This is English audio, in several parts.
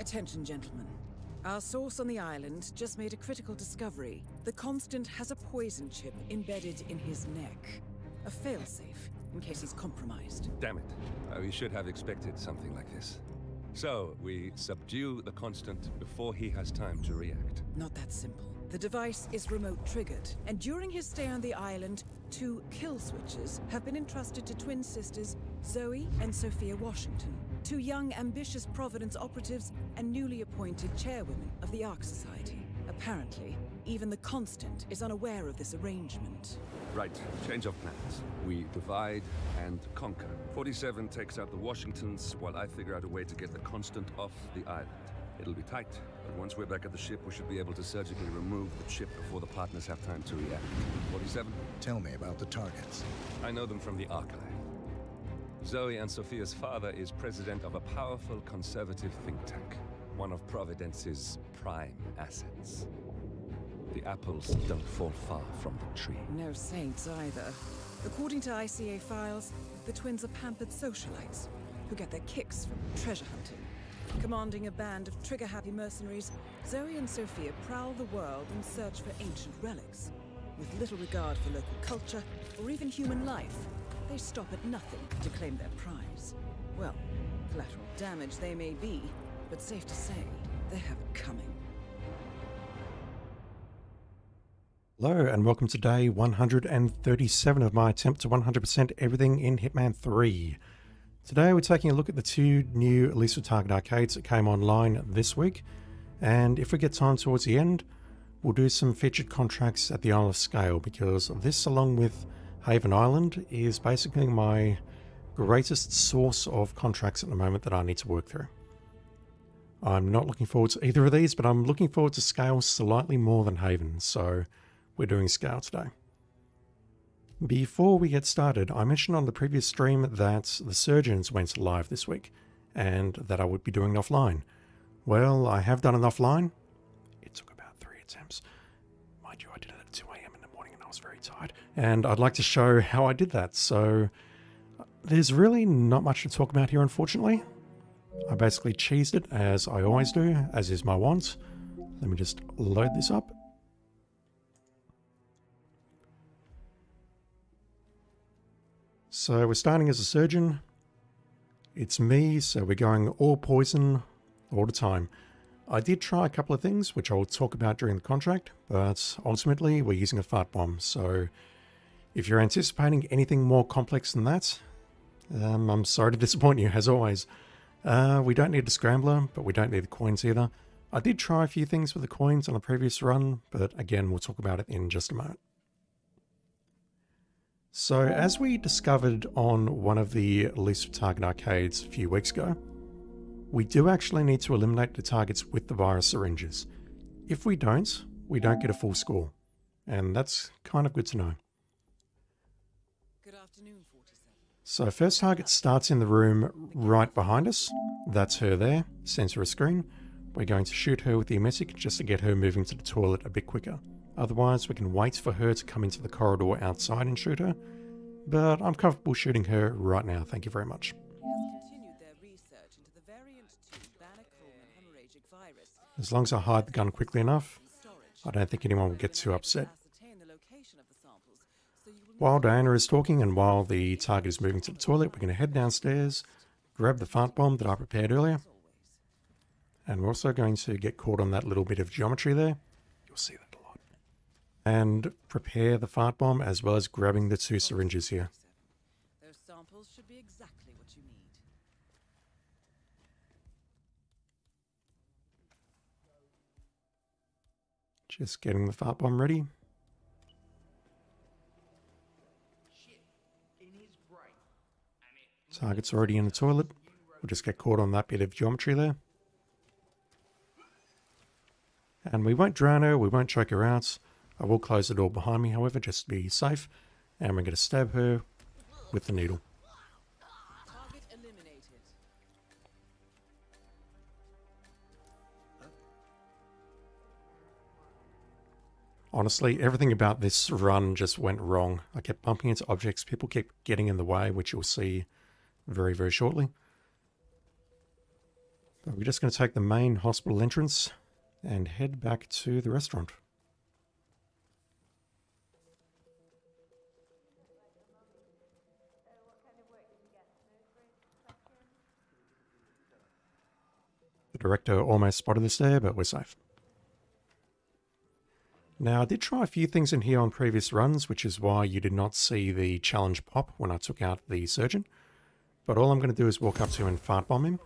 Attention, gentlemen. Our source on the island just made a critical discovery. The Constant has a poison chip embedded in his neck. A failsafe, in case he's compromised. Damn it. We should have expected something like this. So, we subdue the Constant before he has time to react. Not that simple. The device is remote triggered, and during his stay on the island, 2 kill switches have been entrusted to twin sisters Zoe and Sophia Washington, 2 young, ambitious Providence operatives and newly appointed chairwomen of the Ark Society. Apparently, even the Constant is unaware of this arrangement. Right, change of plans. We divide and conquer. 47 takes out the Washingtons, while I figure out a way to get the Constant off the island. It'll be tight, but once we're back at the ship, we should be able to surgically remove the chip before the partners have time to react. 47? Tell me about the targets. I know them from the archive. Zoe and Sophia's father is president of a powerful conservative think tank, one of Providence's prime assets. The apples don't fall far from the tree. No saints either. According to ICA files, the twins are pampered socialites who get their kicks from treasure hunting. Commanding a band of trigger-happy mercenaries, Zoe and Sophia prowl the world in search for ancient relics. With little regard for local culture or even human life, they stop at nothing to claim their prize. Well, collateral damage they may be, but safe to say, they have it coming. Hello and welcome to day 137 of my attempt to 100% everything in Hitman 3. Today we're taking a look at the 2 new Elusive Target arcades that came online this week, and if we get time towards the end, we'll do some featured contracts at the Isle of Sgail, because this, along with Haven Island, is basically my greatest source of contracts at the moment that I need to work through. I'm not looking forward to either of these, but I'm looking forward to Sgail slightly more than Haven, so we're doing Sgail today. Before we get started, I mentioned on the previous stream that the Syringes went live this week, and that I would be doing it offline. Well, I have done it offline. It took about 3 attempts. Mind you, I did it at 2 AM in the morning and I was very tired. And I'd like to show how I did that, so there's really not much to talk about here, unfortunately. I basically cheesed it, as I always do, as is my wont. Let me just load this up. So we're starting as a surgeon. It's me, so we're going all poison all the time. I did try a couple of things, which I will talk about during the contract, but ultimately we're using a fart bomb. So if you're anticipating anything more complex than that, I'm sorry to disappoint you, as always. We don't need the scrambler, but we don't need the coins either. I did try a few things with the coins on the previous run, but again, we'll talk about it in just a moment. So, as we discovered on one of the Elusive Target arcades a few weeks ago, we do actually need to eliminate the targets with the virus syringes. If we don't get a full score, and that's kind of good to know. Good afternoon, 47. So, first target starts in the room right behind us. That's her there, sends her a screen. We're going to shoot her with the emetic just to get her moving to the toilet a bit quicker. Otherwise, we can wait for her to come into the corridor outside and shoot her. But I'm comfortable shooting her right now, thank you very much. Continued their research into the variant 2 Bannock-Coleman hemorrhagic virus. As long as I hide the gun quickly enough, I don't think anyone will get too upset. While Diana is talking and while the target is moving to the toilet, we're going to head downstairs, grab the fart bomb that I prepared earlier. And we're also going to get caught on that little bit of geometry there. You'll see that. And prepare the fart bomb, as well as grabbing the 2 syringes here. Those samples should be exactly what you need. Just getting the fart bomb ready. Target's already in the toilet. We'll just get caught on that bit of geometry there. And we won't drown her, we won't choke her out. I will close the door behind me, however, just to be safe. And we're going to stab her with the needle. Target eliminated. Honestly, everything about this run just went wrong. I kept bumping into objects, people kept getting in the way, which you'll see very, very shortly. But we're just going to take the main hospital entrance and head back to the restaurant. The director almost spotted us there, but we're safe. Now, I did try a few things in here on previous runs, which is why you did not see the challenge pop when I took out the surgeon. But all I'm going to do is walk up to him and fart bomb him.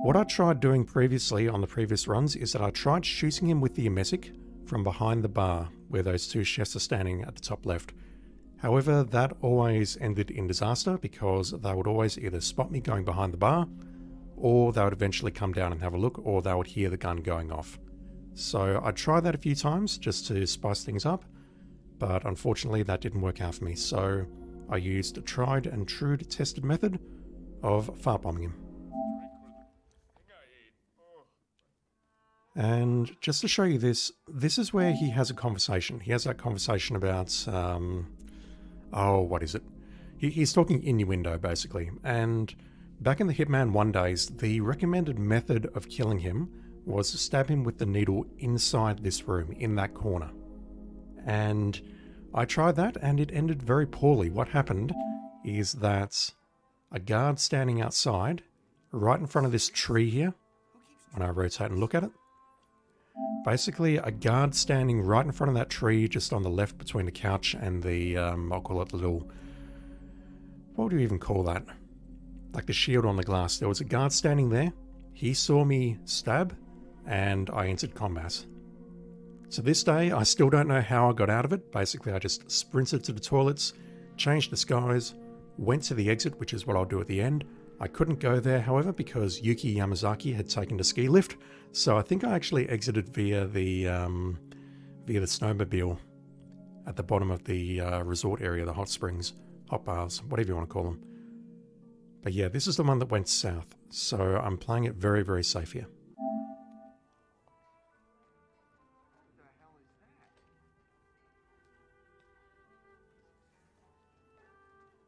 What I tried doing previously on the previous runs is that I tried shooting him with the emetic from behind the bar, where those two chefs are standing at the top left. However, that always ended in disaster because they would always either spot me going behind the bar, or they would eventually come down and have a look, or they would hear the gun going off. So I tried that a few times just to spice things up, but unfortunately that didn't work out for me. So I used a tried and true tested method of fart bombing him. And just to show you this, this is where he has a conversation. He has that conversation about, oh, what is it? He's talking innuendo, basically. And back in the Hitman 1 days, the recommended method of killing him was to stab him with the needle inside this room, in that corner. And I tried that, and it ended very poorly. What happened is that a guard standing outside, right in front of this tree here, when I rotate and look at it, basically a guard standing right in front of that tree, just on the left between the couch and the, I'll call it the little, what do you even call that? Like the shield on the glass. There was a guard standing there. He saw me stab, and I entered combat. To this day, I still don't know how I got out of it. Basically, I just sprinted to the toilets, changed disguise, went to the exit, which is what I'll do at the end. I couldn't go there, however, because Yuki Yamazaki had taken the ski lift, so I think I actually exited via the snowmobile at the bottom of the resort area, the hot springs, hot bars, whatever you want to call them. But yeah, this is the one that went south, so I'm playing it very, very safe here.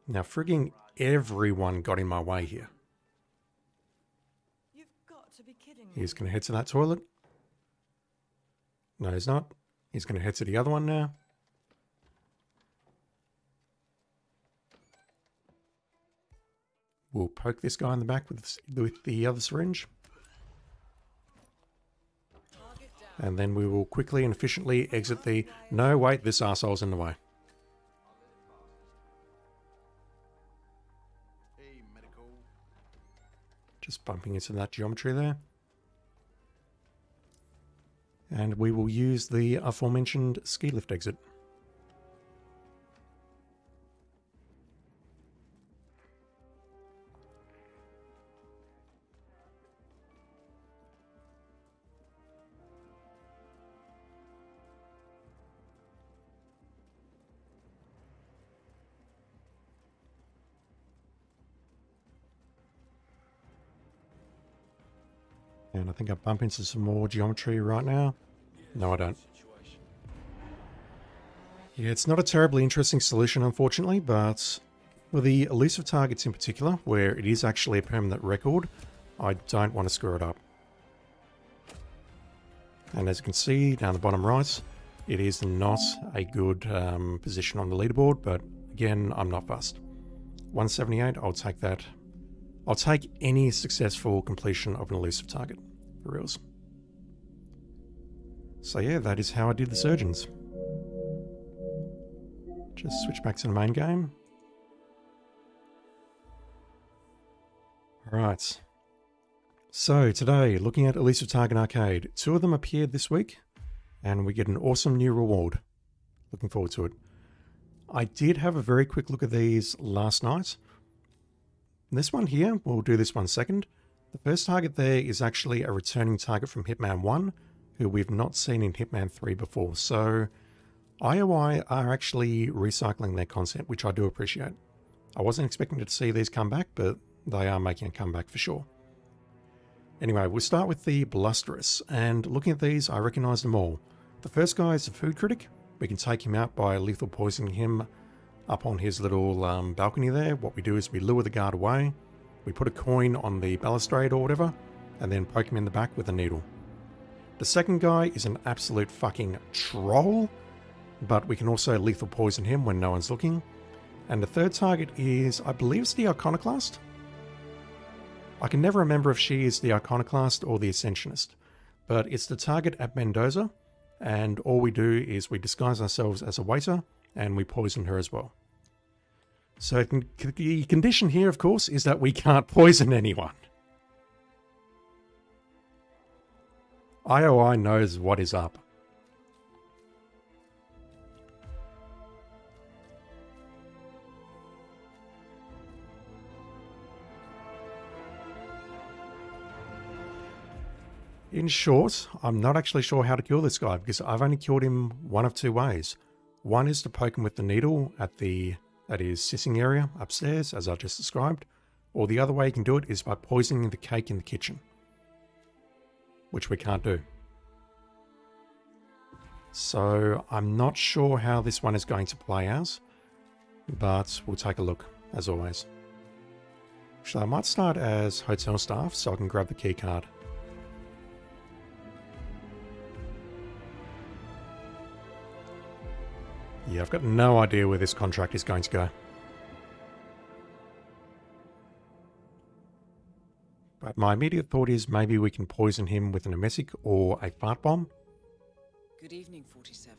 Now, frigging everyone got in my way here. You've got to be kidding me. He's going to head to that toilet. No, he's not. He's going to head to the other one now. We'll poke this guy in the back with the other syringe. And then we will quickly and efficiently exit the... No, wait, this arsehole's in the way. Just bumping into that geometry there. And we will use the aforementioned ski lift exit. And I think I bump into some more geometry right now. No, I don't. Yeah, it's not a terribly interesting solution, unfortunately, but with the elusive targets in particular, where it is actually a permanent record, I don't want to screw it up. And as you can see down the bottom right, it is not a good position on the leaderboard, but again, I'm not fussed. 178, I'll take that. I'll take any successful completion of an elusive target, for reals. So yeah, that is how I did the surgeons. Just switch back to the main game. Alright. So today, looking at Elusive Target Arcade. 2 of them appeared this week, and we get an awesome new reward. Looking forward to it. I did have a very quick look at these last night. This one here, we'll do this one second. The first target there is actually a returning target from Hitman 1, who we've not seen in Hitman 3 before. So IOI are actually recycling their content, which I do appreciate. I wasn't expecting to see these come back, but they are making a comeback for sure. Anyway, we'll start with the Blusterous, and looking at these, I recognise them all. The first guy is a food critic. We can take him out by lethal poisoning him up on his little balcony there. What we do is we lure the guard away, we put a coin on the balustrade or whatever, and then poke him in the back with a needle. The second guy is an absolute fucking troll, but we can also lethal poison him when no one's looking. And the third target is, I believe it's the Iconoclast? I can never remember if she is the Iconoclast or the Ascensionist, but it's the target at Mendoza, and all we do is we disguise ourselves as a waiter, and we poison her as well. So the condition here, of course, is that we can't poison anyone. IOI knows what is up. In short, I'm not actually sure how to kill this guy because I've only killed him one of two ways. One is to poke him with the needle at the, that is, sissing area upstairs, as I just described. Or the other way you can do it is by poisoning the cake in the kitchen, which we can't do. So I'm not sure how this one is going to play out, but we'll take a look, as always. Actually, I might start as hotel staff so I can grab the key card. Yeah, I've got no idea where this contract is going to go. But my immediate thought is maybe we can poison him with an emetic or a fart bomb. Good evening, 47.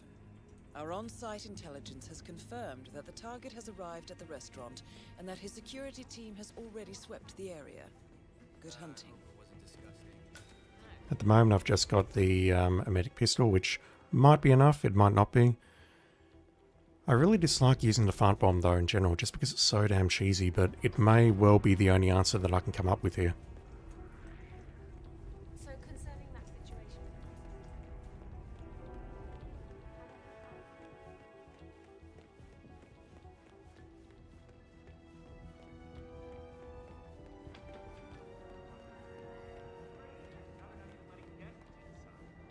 Our on-site intelligence has confirmed that the target has arrived at the restaurant and that his security team has already swept the area. Good hunting. At the moment I've just got the emetic pistol, which might be enough, it might not be. I really dislike using the fart bomb though in general, just because it's so damn cheesy, but it may well be the only answer that I can come up with here. So concerning that situation.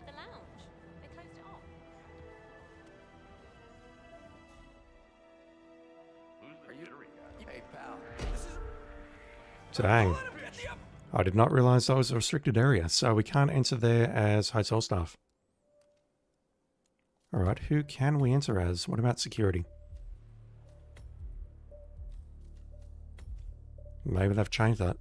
The lounge. They closed it off. Hey, pal. Dang. I did not realize that was a restricted area, so we can't enter there as hotel staff. Alright, who can we enter as? What about security? Maybe they've changed that.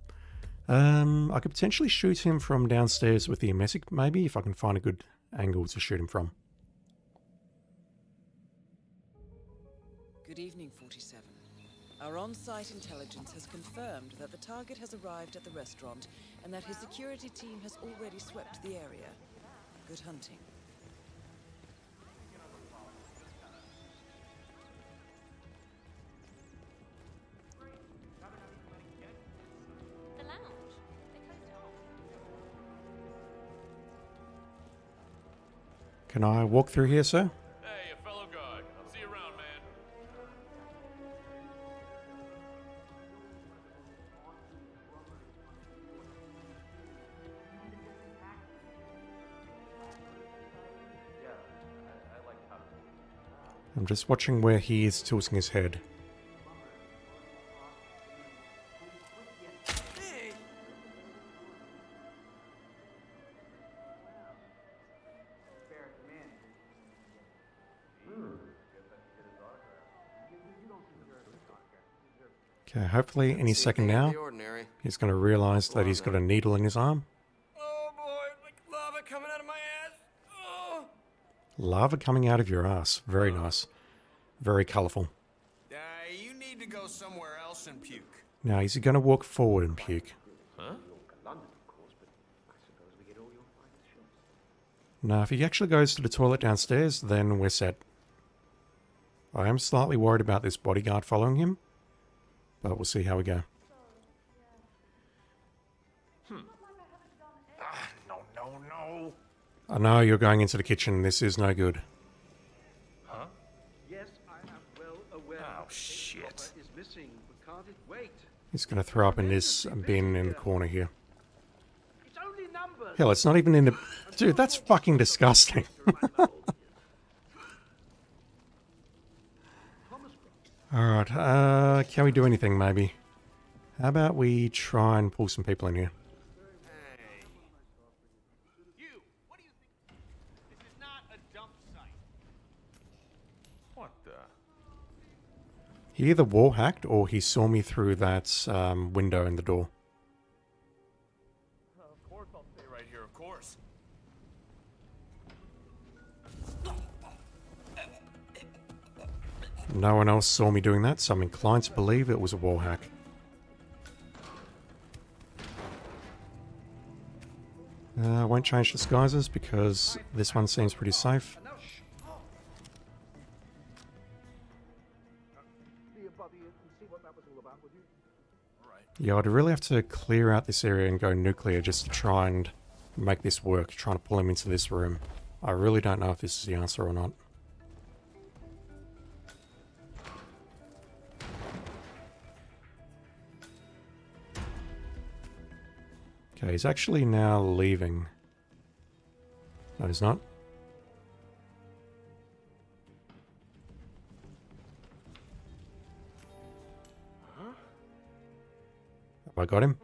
I could potentially shoot him from downstairs with the emetic, maybe, if I can find a good angle to shoot him from. Good evening, 47. Our on-site intelligence has confirmed that the target has arrived at the restaurant and that his security team has already swept the area. Good hunting. The lounge. They closed it off. Can I walk through here, sir? Hey, a fellow guard. I'll see you around, man. I'm just watching where he is tilting his head. Okay, hopefully any second now, he's going to realize that he's got a needle in his arm. Oh boy, like lava coming out of my ass. Oh. Lava coming out of your ass. Very nice. Very colourful. You need to go somewhere else and puke. Now, is he going to walk forward and puke? Huh? No, if he actually goes to the toilet downstairs, then we're set. I am slightly worried about this bodyguard following him, but we'll see how we go. No. I know you're going into the kitchen. This is no good. Huh? Yes, I am well aware. Oh, shit. Is missing, but can't it wait? He's going to throw up in this bin in the corner here. It's only numbers. Hell, it's not even in the... Dude, that's fucking disgusting. Alright, can we do anything maybe? How about we try and pull some people in here? Hey, He either wall hacked or he saw me through that window in the door. Of course I'll stay right here, of course. No one else saw me doing that, so I'm inclined to believe it was a wall hack. I won't change disguises because this one seems pretty safe. Yeah, I'd really have to clear out this area and go nuclear just to try and make this work, trying to pull him into this room. I really don't know if this is the answer or not. Okay, he's actually now leaving. No, he's not. Have I got him?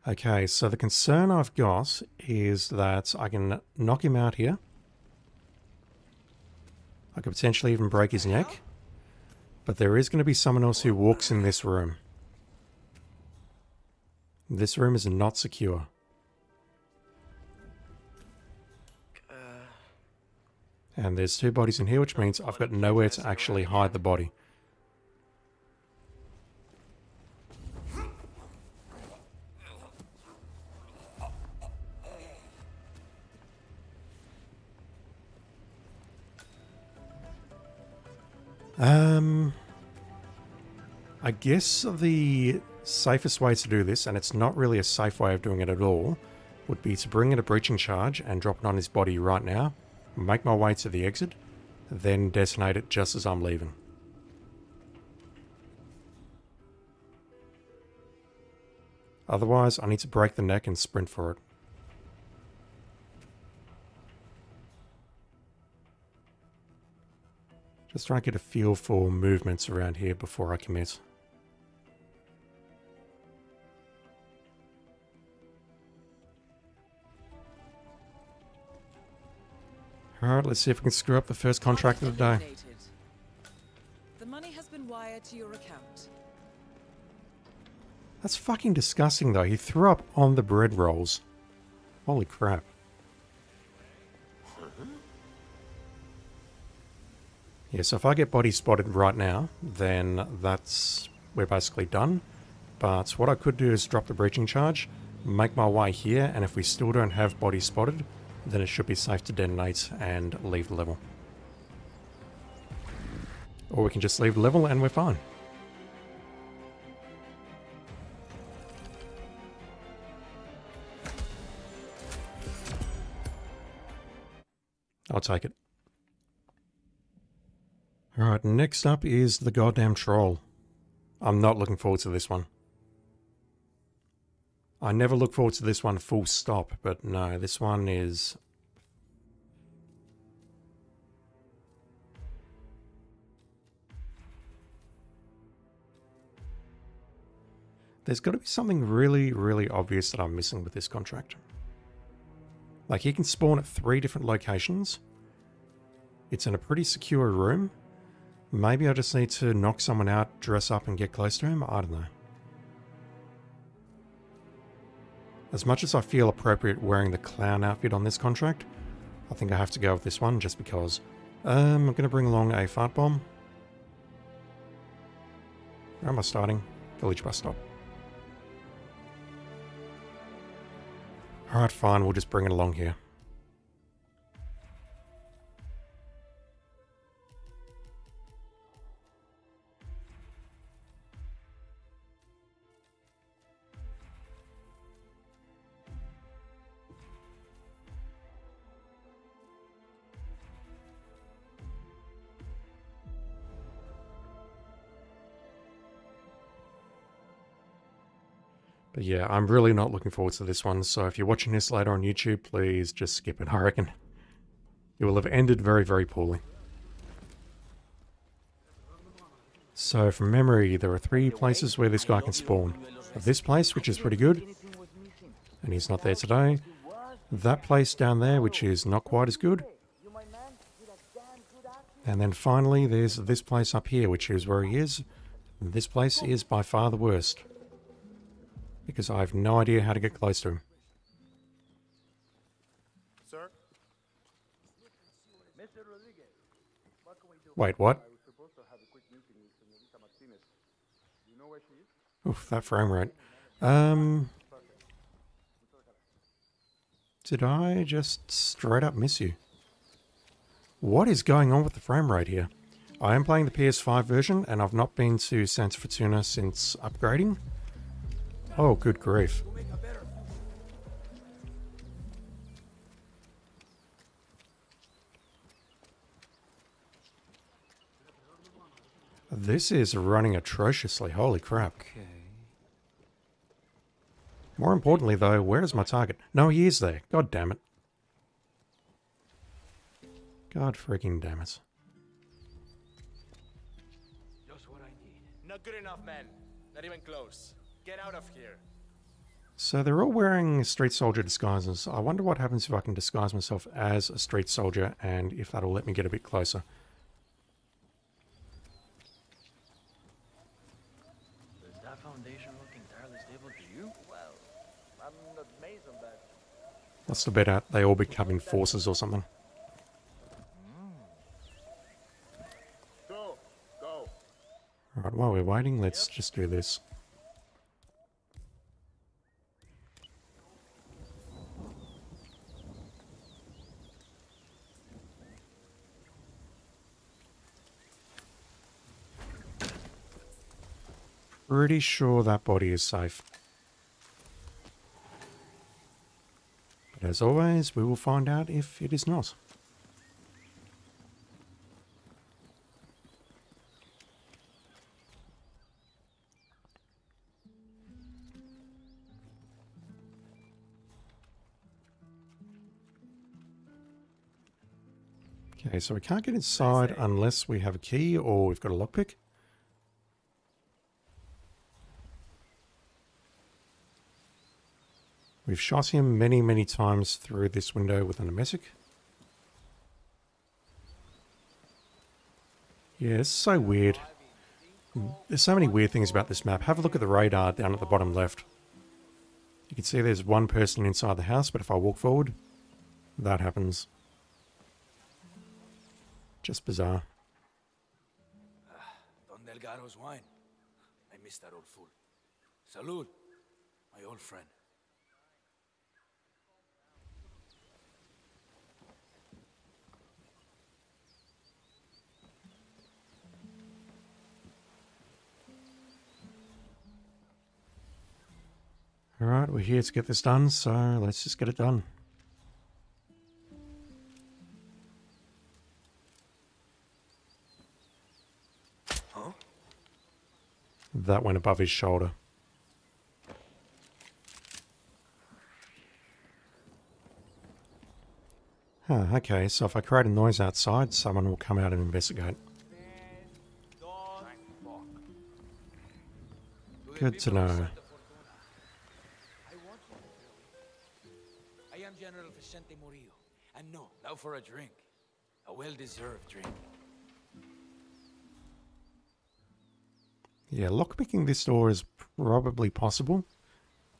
Okay, so the concern I've got is that I can knock him out here. I could potentially even break his neck. But there is going to be someone else who walks in this room. This room is not secure. And there's two bodies in here, which means I've got nowhere to actually hide the body. I guess the safest way to do this, and it's not really a safe way of doing it at all, would be to bring in a breaching charge and drop it on his body right now, make my way to the exit, then detonate it just as I'm leaving. Otherwise, I need to break the neck and sprint for it. Just trying to get a feel for movements around here before I commit. Alright, let's see if we can screw up the first contract of the day. The money has been wired to your account. That's fucking disgusting though. He threw up on the bread rolls. Holy crap. Yeah, so if I get body spotted right now, then we're basically done. But what I could do is drop the breaching charge, make my way here, and if we still don't have body spotted, then it should be safe to detonate and leave the level. Or we can just leave the level and we're fine. I'll take it. Alright, next up is the goddamn troll. I'm not looking forward to this one. I never look forward to this one full stop, but no, this one is... There's got to be something really, really obvious that I'm missing with this contract. Like, he can spawn at 3 different locations. It's in a pretty secure room. Maybe I just need to knock someone out, dress up and get close to him? I don't know. As much as I feel appropriate wearing the clown outfit on this contract, I think I have to go with this one just because. I'm going to bring along a fart bomb. Where am I starting? Village bus stop. Alright, fine, we'll just bring it along here. But yeah, I'm really not looking forward to this one, so if you're watching this later on YouTube, please just skip it, I reckon. It will have ended very, very poorly. So from memory, there are 3 places where this guy can spawn. This place, which is pretty good, and he's not there today. That place down there, which is not quite as good. And then finally there's this place up here, which is where he is. This place is by far the worst, because I have no idea how to get close to him. Sir? Wait, what? Oof, that frame rate. Did I just straight up miss you? What is going on with the frame rate here? I am playing the PS5 version, and I've not been to Santa Fortuna since upgrading. Oh, good grief. This is running atrociously, holy crap. Okay. More importantly though, where is my target? No, he is there. God damn it. God freaking damn it. Just what I need. Not good enough, man. Not even close. Get out of here. So they're all wearing street soldier disguises. I wonder what happens if I can disguise myself as a street soldier, and if that'll let me get a bit closer. Does that foundation look entirely stable to you? Well, I'm not amazed on that. What's the bet at? They all become enforcers or something. Go. Go. Alright, while we're waiting, let's just do this. Pretty sure that body is safe. But as always, we will find out if it is not. Okay, so we can't get inside unless we have a key or we've got a lockpick. We've shot him many, many times through this window with an emetic. Yeah, it's so weird. There's so many weird things about this map. Have a look at the radar down at the bottom left. You can see there's one person inside the house, but if I walk forward, that happens. Just bizarre. Don Delgado's wine. I miss that old fool. Salud, my old friend. Alright, we're here to get this done, so let's just get it done. Huh? That went above his shoulder. Huh, okay, so if I create a noise outside, someone will come out and investigate. Good to know. I am General Vicente Murillo, and no, now for a drink. A well-deserved drink. Yeah, lockpicking this door is probably possible,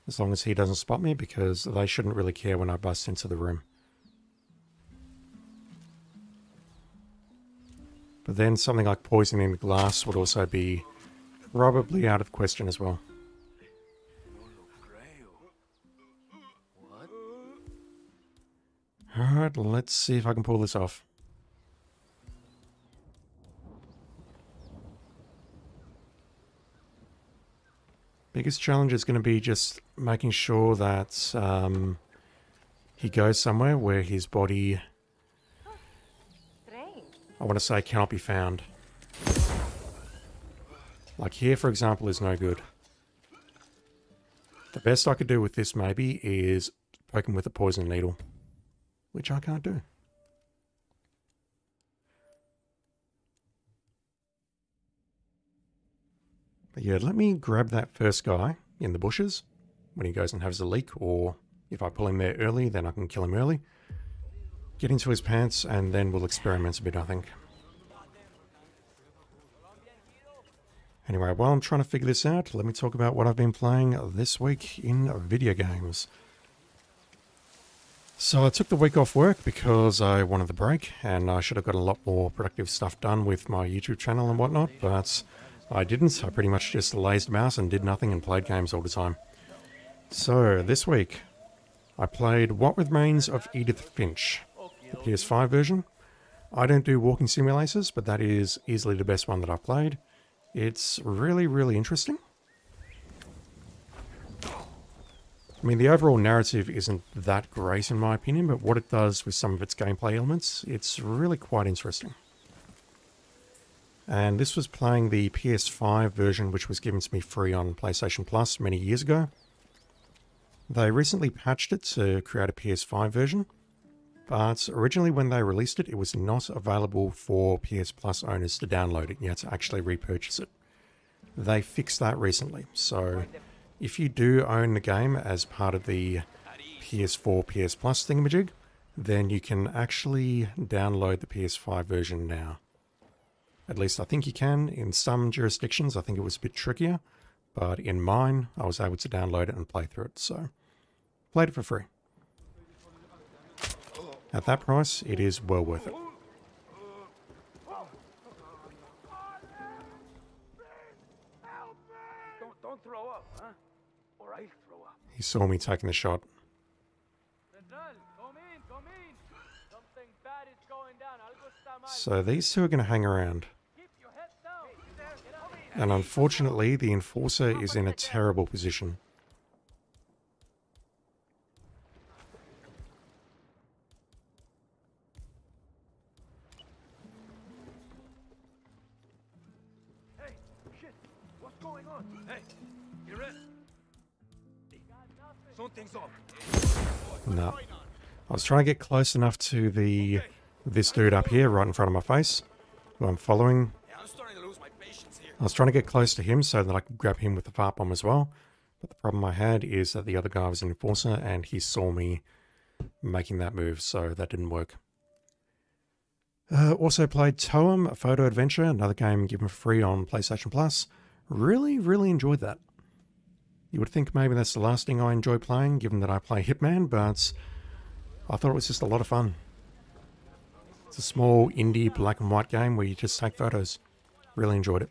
as long as he doesn't spot me, because they shouldn't really care when I bust into the room. But then something like poisoning the glass would also be probably out of question as well. Alright, let's see if I can pull this off. Biggest challenge is going to be just making sure that he goes somewhere where his body, I want to say, cannot be found. Like here, for example, is no good. The best I could do with this maybe is poke him with a poison needle, which I can't do. But yeah, let me grab that first guy in the bushes when he goes and has a leak, or if I pull him there early, then I can kill him early. get into his pants, and then we'll experiment a bit, I think. Anyway, while I'm trying to figure this out, let me talk about what I've been playing this week in video games. So I took the week off work because I wanted the break, and I should have got a lot more productive stuff done with my YouTube channel and whatnot, but I didn't. I pretty much just lazed about and did nothing and played games all the time. So this week, I played What Remains of Edith Finch, the PS5 version. I don't do walking simulators, but that is easily the best one that I've played. It's really, really interesting. I mean, the overall narrative isn't that great in my opinion, but what it does with some of its gameplay elements, it's really quite interesting. And this was playing the PS5 version, which was given to me free on PlayStation Plus many years ago. They recently patched it to create a PS5 version, but originally when they released it, it was not available for PS Plus owners to download it. You had to actually repurchase it. They fixed that recently, so if you do own the game as part of the PS4, PS Plus thingamajig, then you can actually download the PS5 version now. At least I think you can. In some jurisdictions, I think it was a bit trickier, but in mine, I was able to download it and play through it, so played it for free. At that price, it is well worth it. Don't throw up, huh? Or I'll throw up. He saw me taking the shot. So these two are going to hang around. And unfortunately, the Enforcer is in a terrible position. Hey, shit! What's going on? Hey, you're in. Something's up. No. I was trying to get close enough to this dude up here, right in front of my face, who I'm following. I was trying to get close to him so that I could grab him with the fart bomb as well. But the problem I had is that the other guy was an Enforcer and he saw me making that move, so that didn't work. Also played Toem, a photo adventure, another game given for free on PlayStation Plus. Really, really enjoyed that. You would think maybe that's the last thing I enjoy playing, given that I play Hitman, but I thought it was just a lot of fun. It's a small indie black and white game where you just take photos. Really enjoyed it.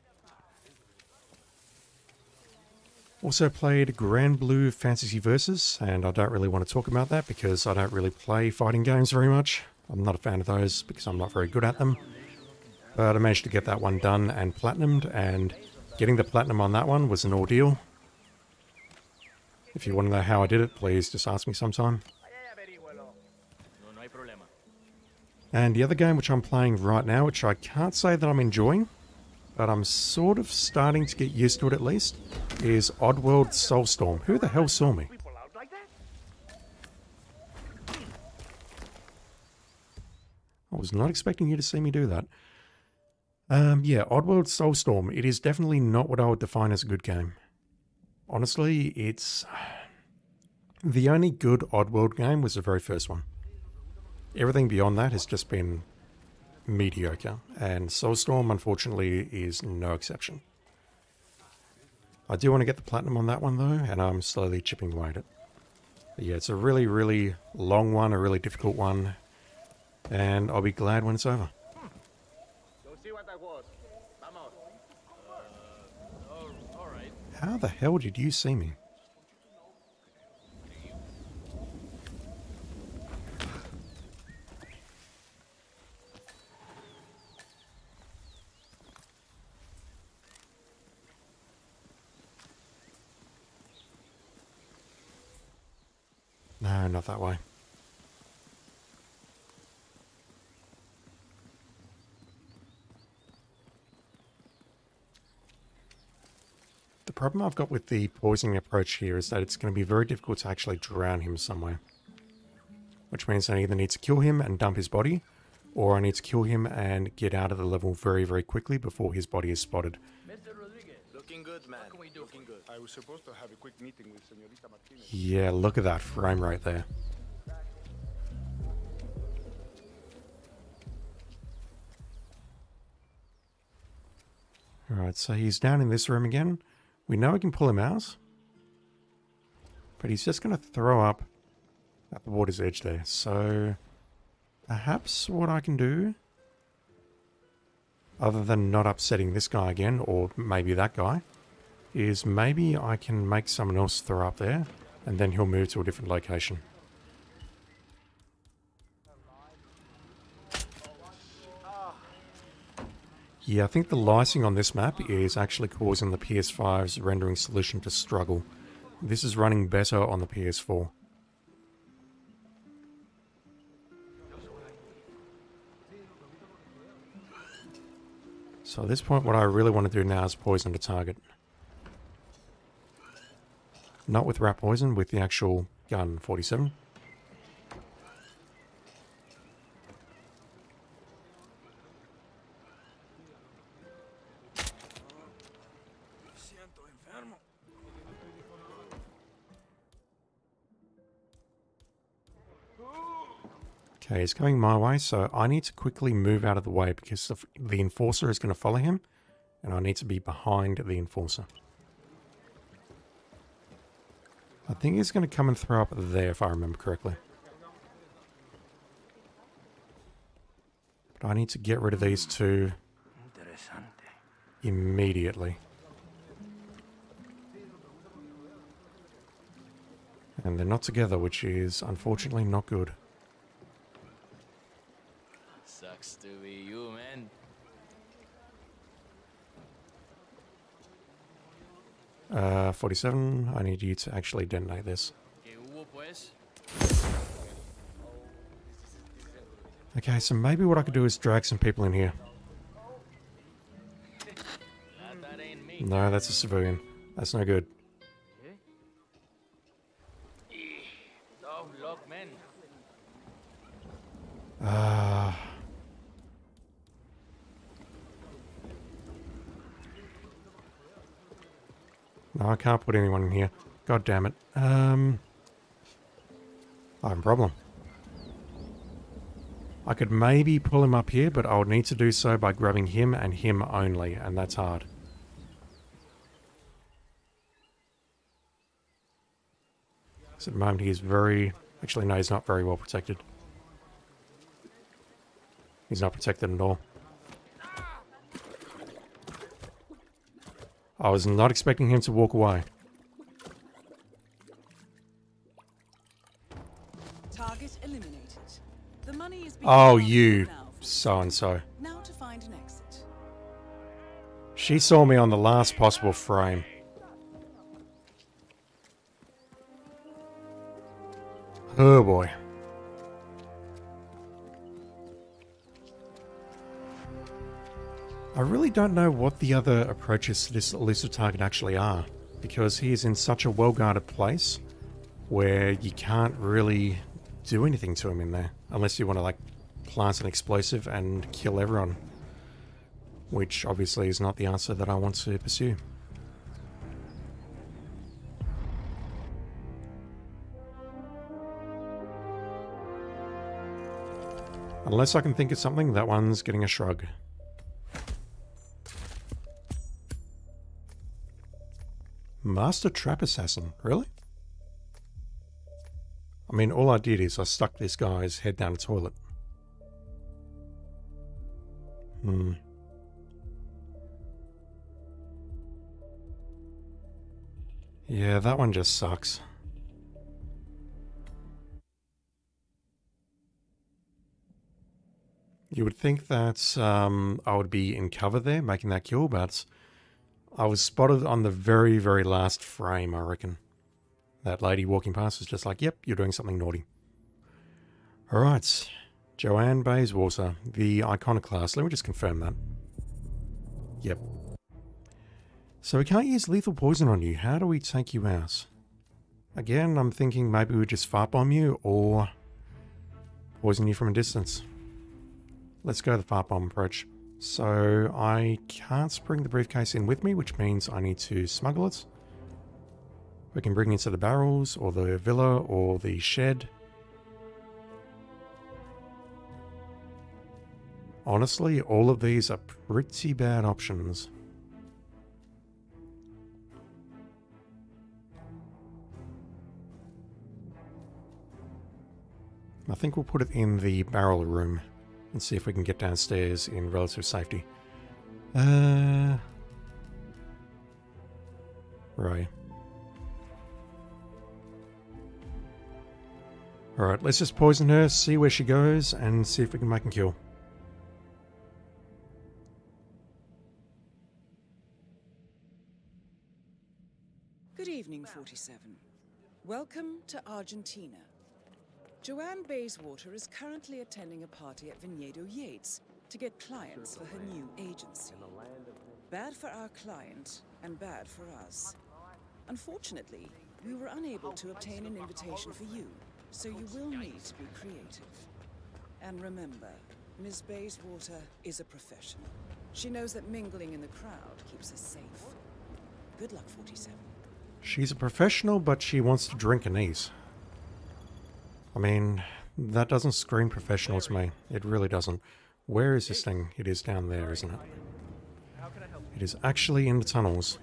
Also played Grand Blue Fantasy Versus, and I don't really want to talk about that because I don't really play fighting games very much. I'm not a fan of those because I'm not very good at them. But I managed to get that one done and platinumed, and getting the platinum on that one was an ordeal. If you want to know how I did it, please just ask me sometime. And the other game which I'm playing right now, which I can't say that I'm enjoying, but I'm sort of starting to get used to it at least, is Oddworld Soulstorm. Who the hell saw me? I was not expecting you to see me do that. Yeah, Oddworld Soulstorm. It is definitely not what I would define as a good game. Honestly, it's... The only good Oddworld game was the very first one. Everything beyond that has just been mediocre, and Soulstorm, unfortunately, is no exception. I do want to get the platinum on that one, though, and I'm slowly chipping away at it. But yeah, it's a really, really long one, a really difficult one, and I'll be glad when it's over. Go see what that was. Vamos. All right. How the hell did you see me? No, not that way. The problem I've got with the poisoning approach here is that it's going to be very difficult to actually drown him somewhere. Which means I either need to kill him and dump his body, or I need to kill him and get out of the level very, very quickly before his body is spotted. Looking good, man. Looking good. I was supposed to have a quick meeting with Señorita Martinez. Yeah, look at that frame rate there. Alright, so he's down in this room again. We know we can pull him out. But he's just going to throw up at the water's edge there. So perhaps what I can do, other than not upsetting this guy again, or maybe that guy, is maybe I can make someone else throw up there, and then he'll move to a different location. Yeah, I think the lighting on this map is actually causing the PS5's rendering solution to struggle. This is running better on the PS4. So at this point, what I really want to do now is poison the target. Not with rat poison, with the actual gun 47. Okay, he's going my way, so I need to quickly move out of the way because the enforcer is going to follow him, and I need to be behind the enforcer. I think he's going to come and throw up there, if I remember correctly. But I need to get rid of these two immediately. And they're not together, which is unfortunately not good. Sucks to be you, man. 47, I need you to actually detonate this. Okay, so maybe what I could do is drag some people in here. No, that's a civilian. That's no good. No, I can't put anyone in here. God damn it. I have a problem. I could maybe pull him up here, but I would need to do so by grabbing him and him only, and that's hard. So at the moment he is very... Actually, no, he's not very well protected. He's not protected at all. I was not expecting him to walk away. Target eliminated. The money is being Oh, transferred you now. so-and-so. Now to find an exit. She saw me on the last possible frame. Oh boy. I really don't know what the other approaches to this elusive target actually are, because he is in such a well-guarded place where you can't really do anything to him in there, unless you want to, like, plant an explosive and kill everyone, which obviously is not the answer that I want to pursue. Unless I can think of something, that one's getting a shrug. Master Trap Assassin, really? I mean, all I did is I stuck this guy's head down the toilet. Yeah, that one just sucks. You would think that I would be in cover there, making that kill, but I was spotted on the very, very last frame, I reckon. That lady walking past was just like, yep, you're doing something naughty. Alright, Joanne Bayswater, the iconoclast. Let me just confirm that. Yep. So we can't use lethal poison on you. How do we take you out? Again, I'm thinking maybe we just fart bomb you or poison you from a distance. Let's go the fart bomb approach. So I can't bring the briefcase in with me, which means I need to smuggle it. We can bring it into the barrels or the villa or the shed. Honestly, all of these are pretty bad options. I think we'll put it in the barrel room and see if we can get downstairs in relative safety. Right. Alright, let's just poison her, see where she goes, and see if we can make a kill. Good evening, 47. Welcome to Argentina. Joanne Bayswater is currently attending a party at Viñedo Yates to get clients for her new agency. Bad for our client and bad for us. Unfortunately, we were unable to obtain an invitation for you, so you will need to be creative. And remember, Miss Bayswater is a professional. She knows that mingling in the crowd keeps us safe. Good luck, 47. She's a professional, but she wants to drink and eat. I mean, that doesn't scream professional to me. It really doesn't. Where is this thing? It is down there, isn't it? It is actually in the tunnels.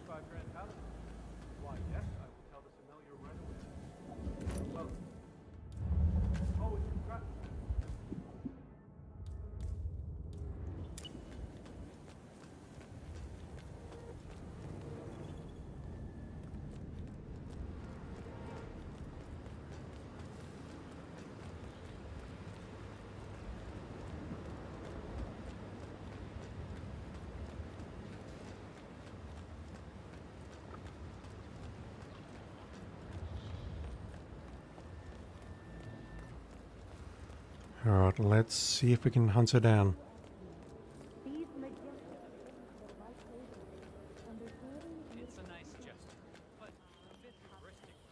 Alright, let's see if we can hunt her down.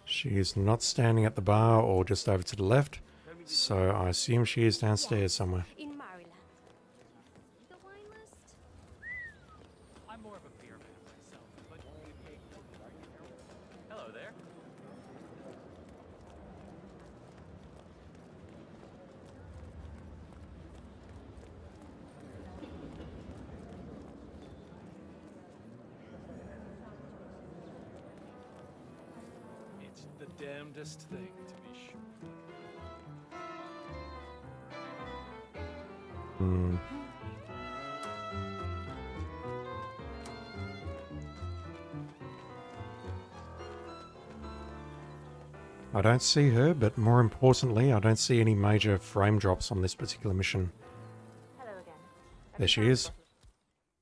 She is not standing at the bar or just over to the left, so I assume she is downstairs somewhere. In Maryland. The wine list? I'm more of a beer man myself, but... Hello there. It's the damnedest thing, to be sure. I don't see her, but more importantly, I don't see any major frame drops on this particular mission. Hello again. There she is.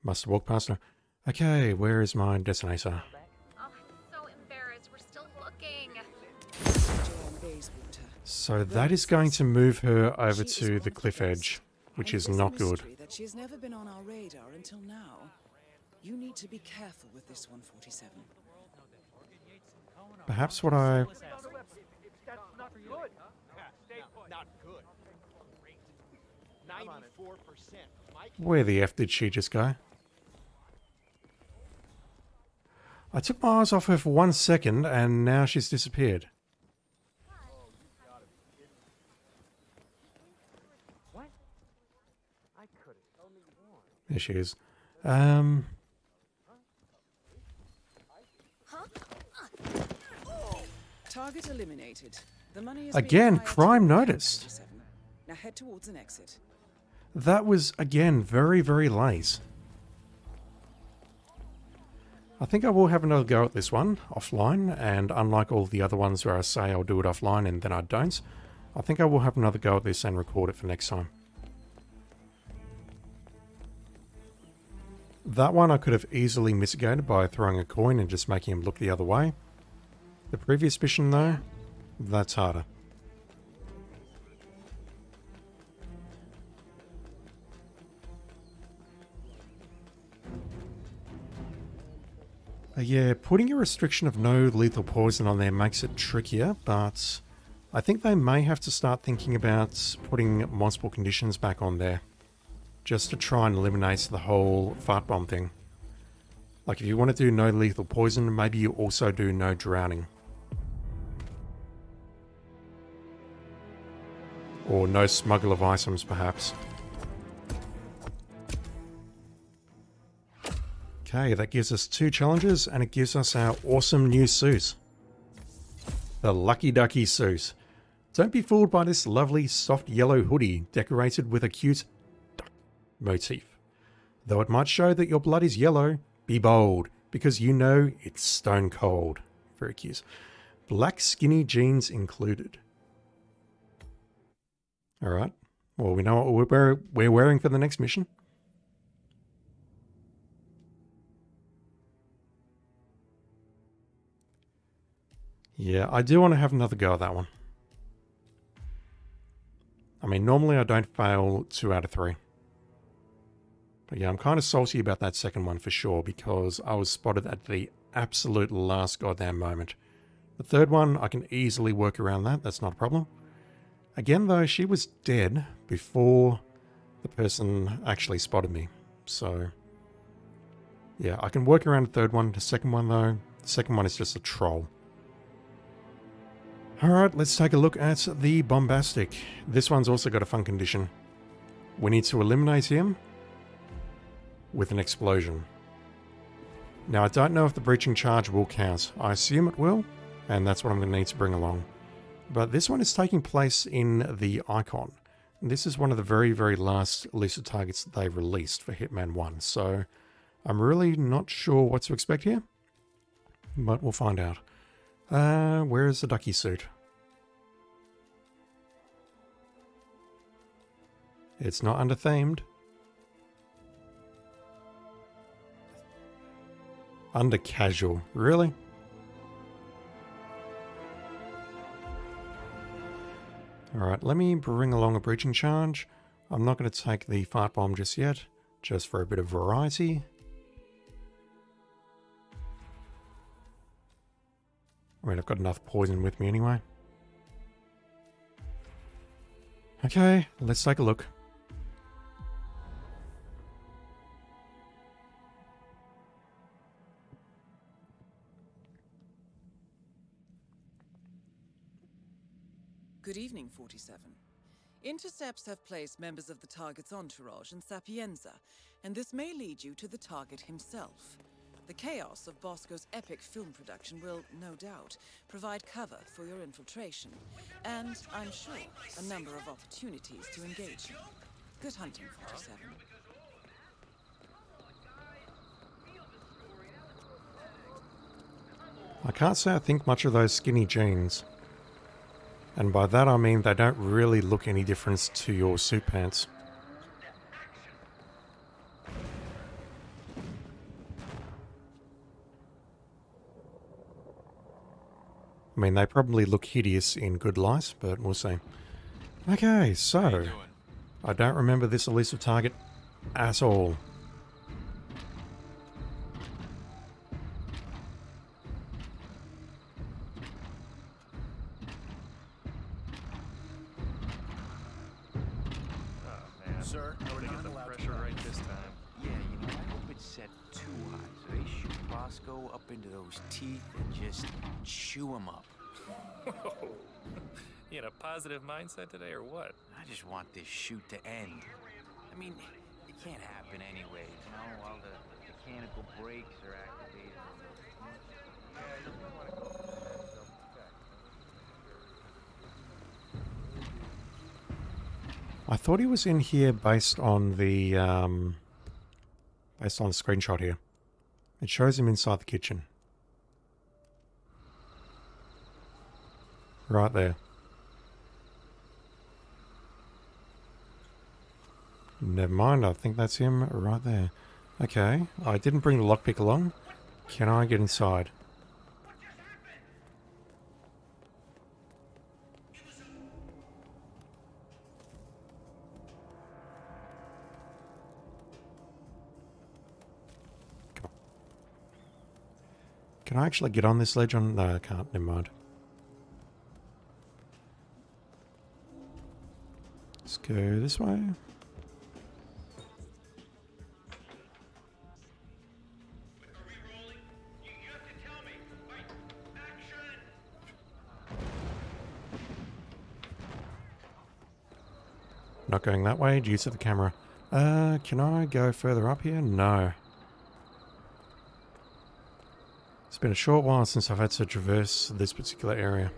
Must have walked past her. Okay, where is my detonator? Oh, I'm so embarrassed. We're still looking. Joanne Bayswater. So that is going to move her over to the cliff edge, which is not good. That she's never been on our radar until now. You need to be careful with this 147. Perhaps what I... Not good. 94%. Where the F did she just go? I took my eyes off her for 1 second and now she's disappeared. There she is. Target eliminated. The money is Again, being crime fired to noticed. 47. Now head towards an exit. That was, again, very, very late. I think I will have another go at this one, offline, and unlike all the other ones where I say I'll do it offline and then I don't, I think I will have another go at this and record it for next time. That one I could have easily mitigated by throwing a coin and just making him look the other way. The previous mission though, that's harder. Yeah, putting a restriction of no lethal poison on there makes it trickier, but I think they may have to start thinking about putting multiple conditions back on there, just to try and eliminate the whole fart bomb thing. Like if you want to do no lethal poison, maybe you also do no drowning. Or no smuggle of items, perhaps. Okay, that gives us 2 challenges, and it gives us our awesome new suit. The Lucky Ducky suit. Don't be fooled by this lovely soft yellow hoodie decorated with a cute duck motif. Though it might show that your blood is yellow, be bold, because you know it's stone cold. Very cute. Black skinny jeans included. Alright. Well, we know what we're wearing for the next mission. Yeah, I do want to have another go at that one. I mean, normally I don't fail 2 out of 3. But yeah, I'm kind of salty about that second one for sure, because I was spotted at the absolute last goddamn moment. The third one, I can easily work around that. That's not a problem. Again, though, she was dead before the person actually spotted me. So, yeah, I can work around the third one. The second one, though, the second one is just a troll. Alright, let's take a look at the Bombastic. This one's also got a fun condition. We need to eliminate him with an explosion. Now, I don't know if the breaching charge will count. I assume it will, and that's what I'm going to need to bring along. But this one is taking place in the Icon. This is one of the very, very last elusive targets that they released for Hitman 1, so I'm really not sure what to expect here, but we'll find out. Where is the ducky suit? It's not under themed. Under casual, really? Alright, let me bring along a breaching charge. I'm not going to take the fart bomb just yet, just for a bit of variety. I mean, I've got enough poison with me anyway. Okay, let's take a look. Good evening, 47. Intercepts have placed members of the target's entourage in Sapienza, and this may lead you to the target himself. The chaos of Bosco's epic film production will, no doubt, provide cover for your infiltration, and, I'm sure, a number of opportunities to engage him. Good hunting, 47. I can't say I think much of those skinny jeans. And by that I mean they don't really look any different to your suit pants. I mean, they probably look hideous in good light, but we'll see. Okay, so I don't remember this elusive target at all. Sir, we're not allowed pressure right this time. Yeah, you know, I hope it's set too high, so they shoot Bosco up into those teeth and just chew him up. You in a positive mindset today, or what? I just want this shoot to end. I mean, it can't happen anyways, you know, while the mechanical brakes are activated. I thought he was in here based on the screenshot here. It shows him inside the kitchen. Right there. Never mind, I think that's him right there. Okay, I didn't bring the lockpick along. Can I get inside? Come on. Can I actually get on this ledge? No, I can't. Never mind. Let's go this way. Not going that way due to the camera. Can I go further up here? No. It's been a short while since I've had to traverse this particular area.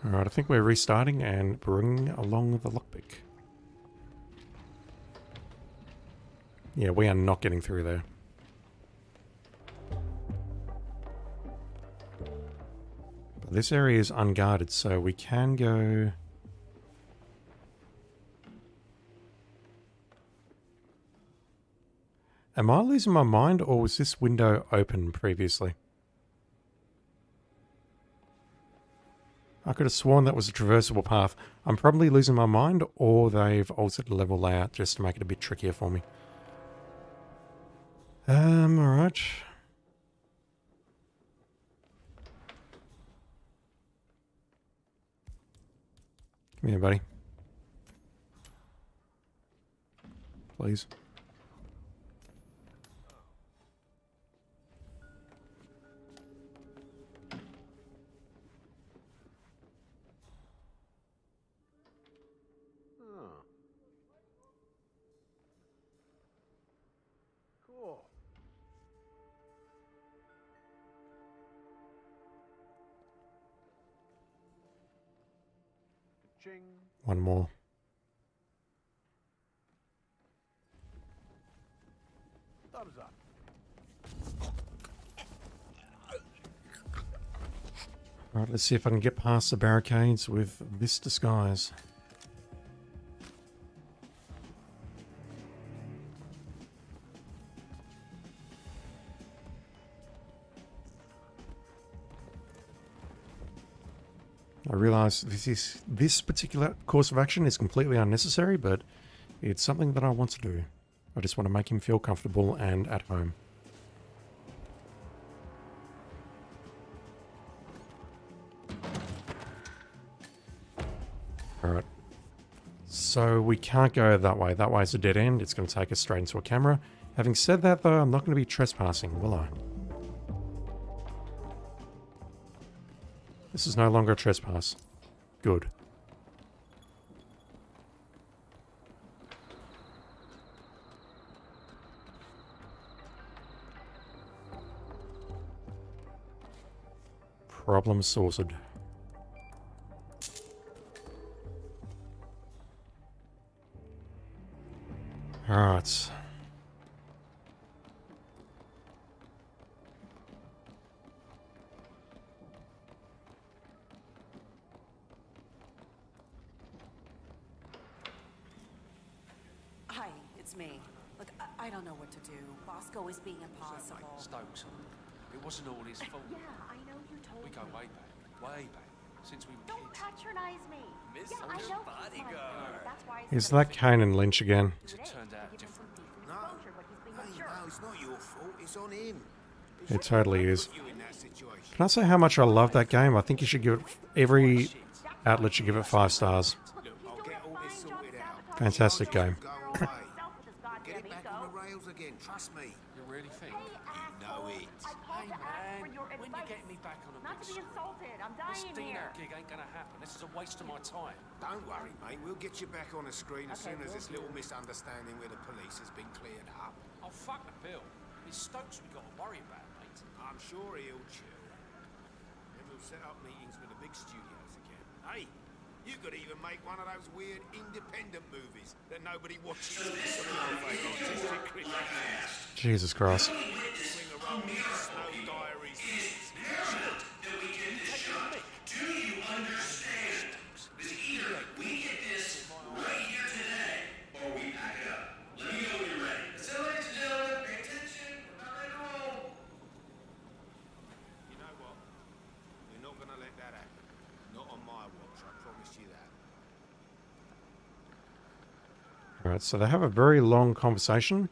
Alright, I think we're restarting and bringing along the lockpick. Yeah, we are not getting through there. But this area is unguarded, so we can go... Am I losing my mind, or was this window open previously? I could have sworn that was a traversable path. I'm probably losing my mind, or they've altered the level layout just to make it a bit trickier for me. Alright. Come here, buddy. Please. Cool. Ching. One more. Thumbs up. Alright, let's see if I can get past the barricades with this disguise. I realise this particular course of action is completely unnecessary, but it's something that I want to do. I just want to make him feel comfortable and at home. Alright. So we can't go that way. That way is a dead end. It's going to take us straight into a camera. Having said that, though, I'm not going to be trespassing, will I? This is no longer a trespass. Good. Problem sorted. Alright. Hi, it's me. Look, I don't know what to do. Bosco is being impossible. Stokes. It wasn't all his fault. Yeah, I know you told me. We go way back. Since we were Don't kids. patronize me. Miss Yeah, I know he's my Bodyguard. friend. That's why Is that Kane and Lynch again? It turned out different. No, it's not your fault. It's on him. It totally is. You in that situation. Can I say how much I love that game? I think you should give it... Every outlet should give it 5 stars. Look, I'll get all this sorted out. Fantastic game. Go away. Get it back on the rails again. Trust me. You really think? You know it. Hey man, when you get me back on a Not big to be screen, insulted. I'm this dying Dino here. gig ain't gonna happen. This is a waste of my time. Don't worry, mate. We'll get you back on the screen as soon as this little misunderstanding with the police has been cleared up. Oh fuck the bill. It's Stokes we gotta worry about, mate. I'm sure he'll chill. Then we'll set up meetings with the big studios again. Hey, you could even make one of those weird independent movies that nobody watches. Jesus Christ. Snow Diaries. Do you understand? Because either we get this right here today, or we pack it up. Let me know when you're ready. So, ladies and gentlemen, pay attention. We're not ready to roll. You know what? We're not going to let that happen. Not on my watch, I promise you that. Alright, so they have a very long conversation.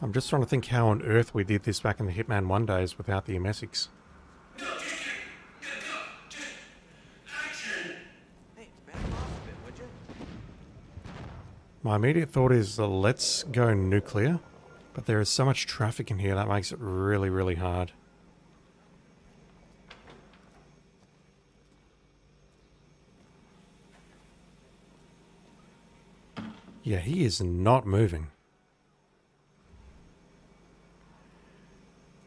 I'm just trying to think how on earth we did this back in the Hitman 1 days without the emetics. How My immediate thought is let's go nuclear, but there is so much traffic in here that makes it really, really hard. Yeah, he is not moving.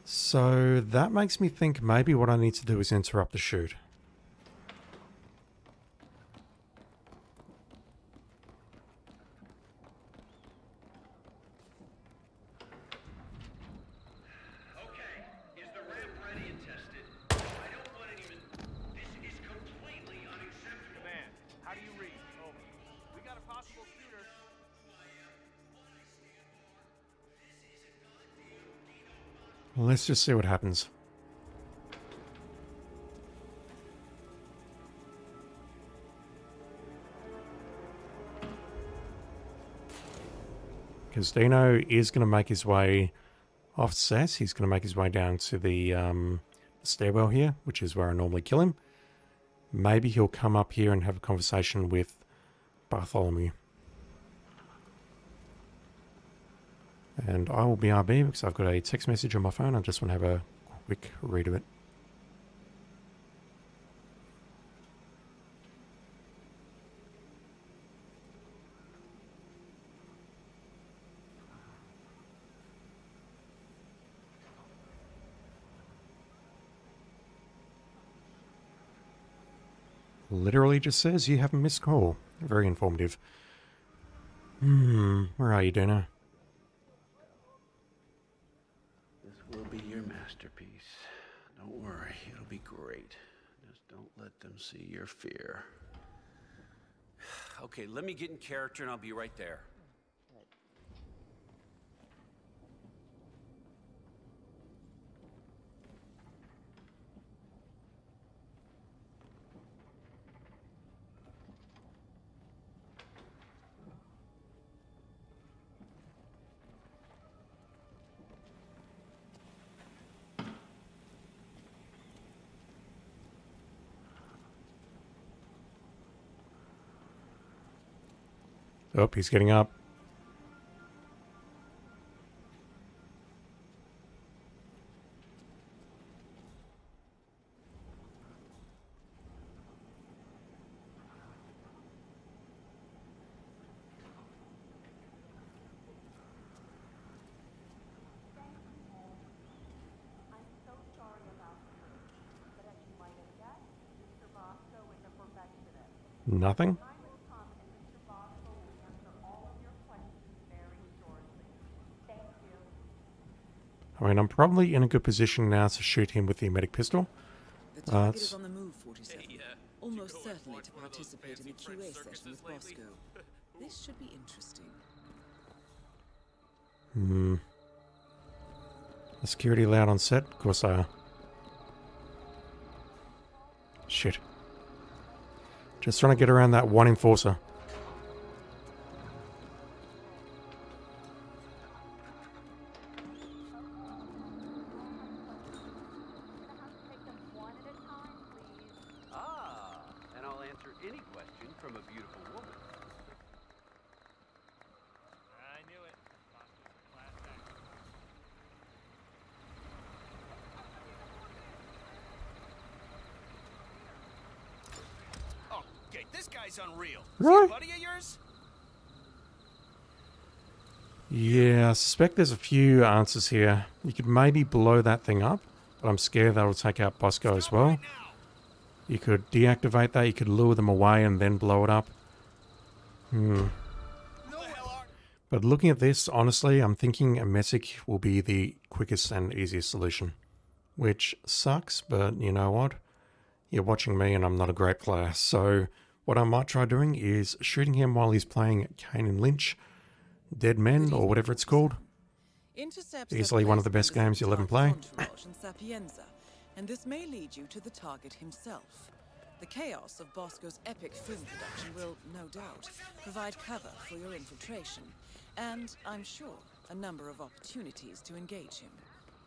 So that makes me think maybe what I need to do is interrupt the shoot. Let's just see what happens. Because Dino is going to make his way offset. He's going to make his way down to the stairwell here, which is where I normally kill him. Maybe he'll come up here and have a conversation with Bartholomew. And I will BRB because I've got a text message on my phone. I just want to have a quick read of it. Literally just says you have a missed call. Very informative. Where are you, Dino? This will be your masterpiece. Don't worry, it'll be great. Just don't let them see your fear. Okay, let me get in character and I'll be right there. Oh, he's getting up. Nothing? I mean, I'm probably in a good position now to shoot him with the medic pistol. The target is on the move, 47. Almost certainly to participate in the QA session with Bosco. This should be interesting. The security allowed on set? Of course they are. Shit. Just trying to get around that one enforcer. And I'll answer any question from a beautiful woman. I knew it. Oh, okay, this guy's unreal. Really? Is he a buddy of yours? Yeah, I suspect there's a few answers here. You could maybe blow that thing up, but I'm scared that'll take out Bosco as well. You could deactivate that, you could lure them away and then blow it up. But looking at this, honestly, I'm thinking a Messick will be the quickest and easiest solution. Which sucks, but you know what? You're watching me and I'm not a great player. So what I might try doing is shooting him while he's playing Kane and Lynch, Dead Men, or whatever it's called. Easily one of the best games you'll ever play. And this may lead you to the target himself. The chaos of Bosco's epic film production will, no doubt, provide cover for your infiltration, and, I'm sure, a number of opportunities to engage him.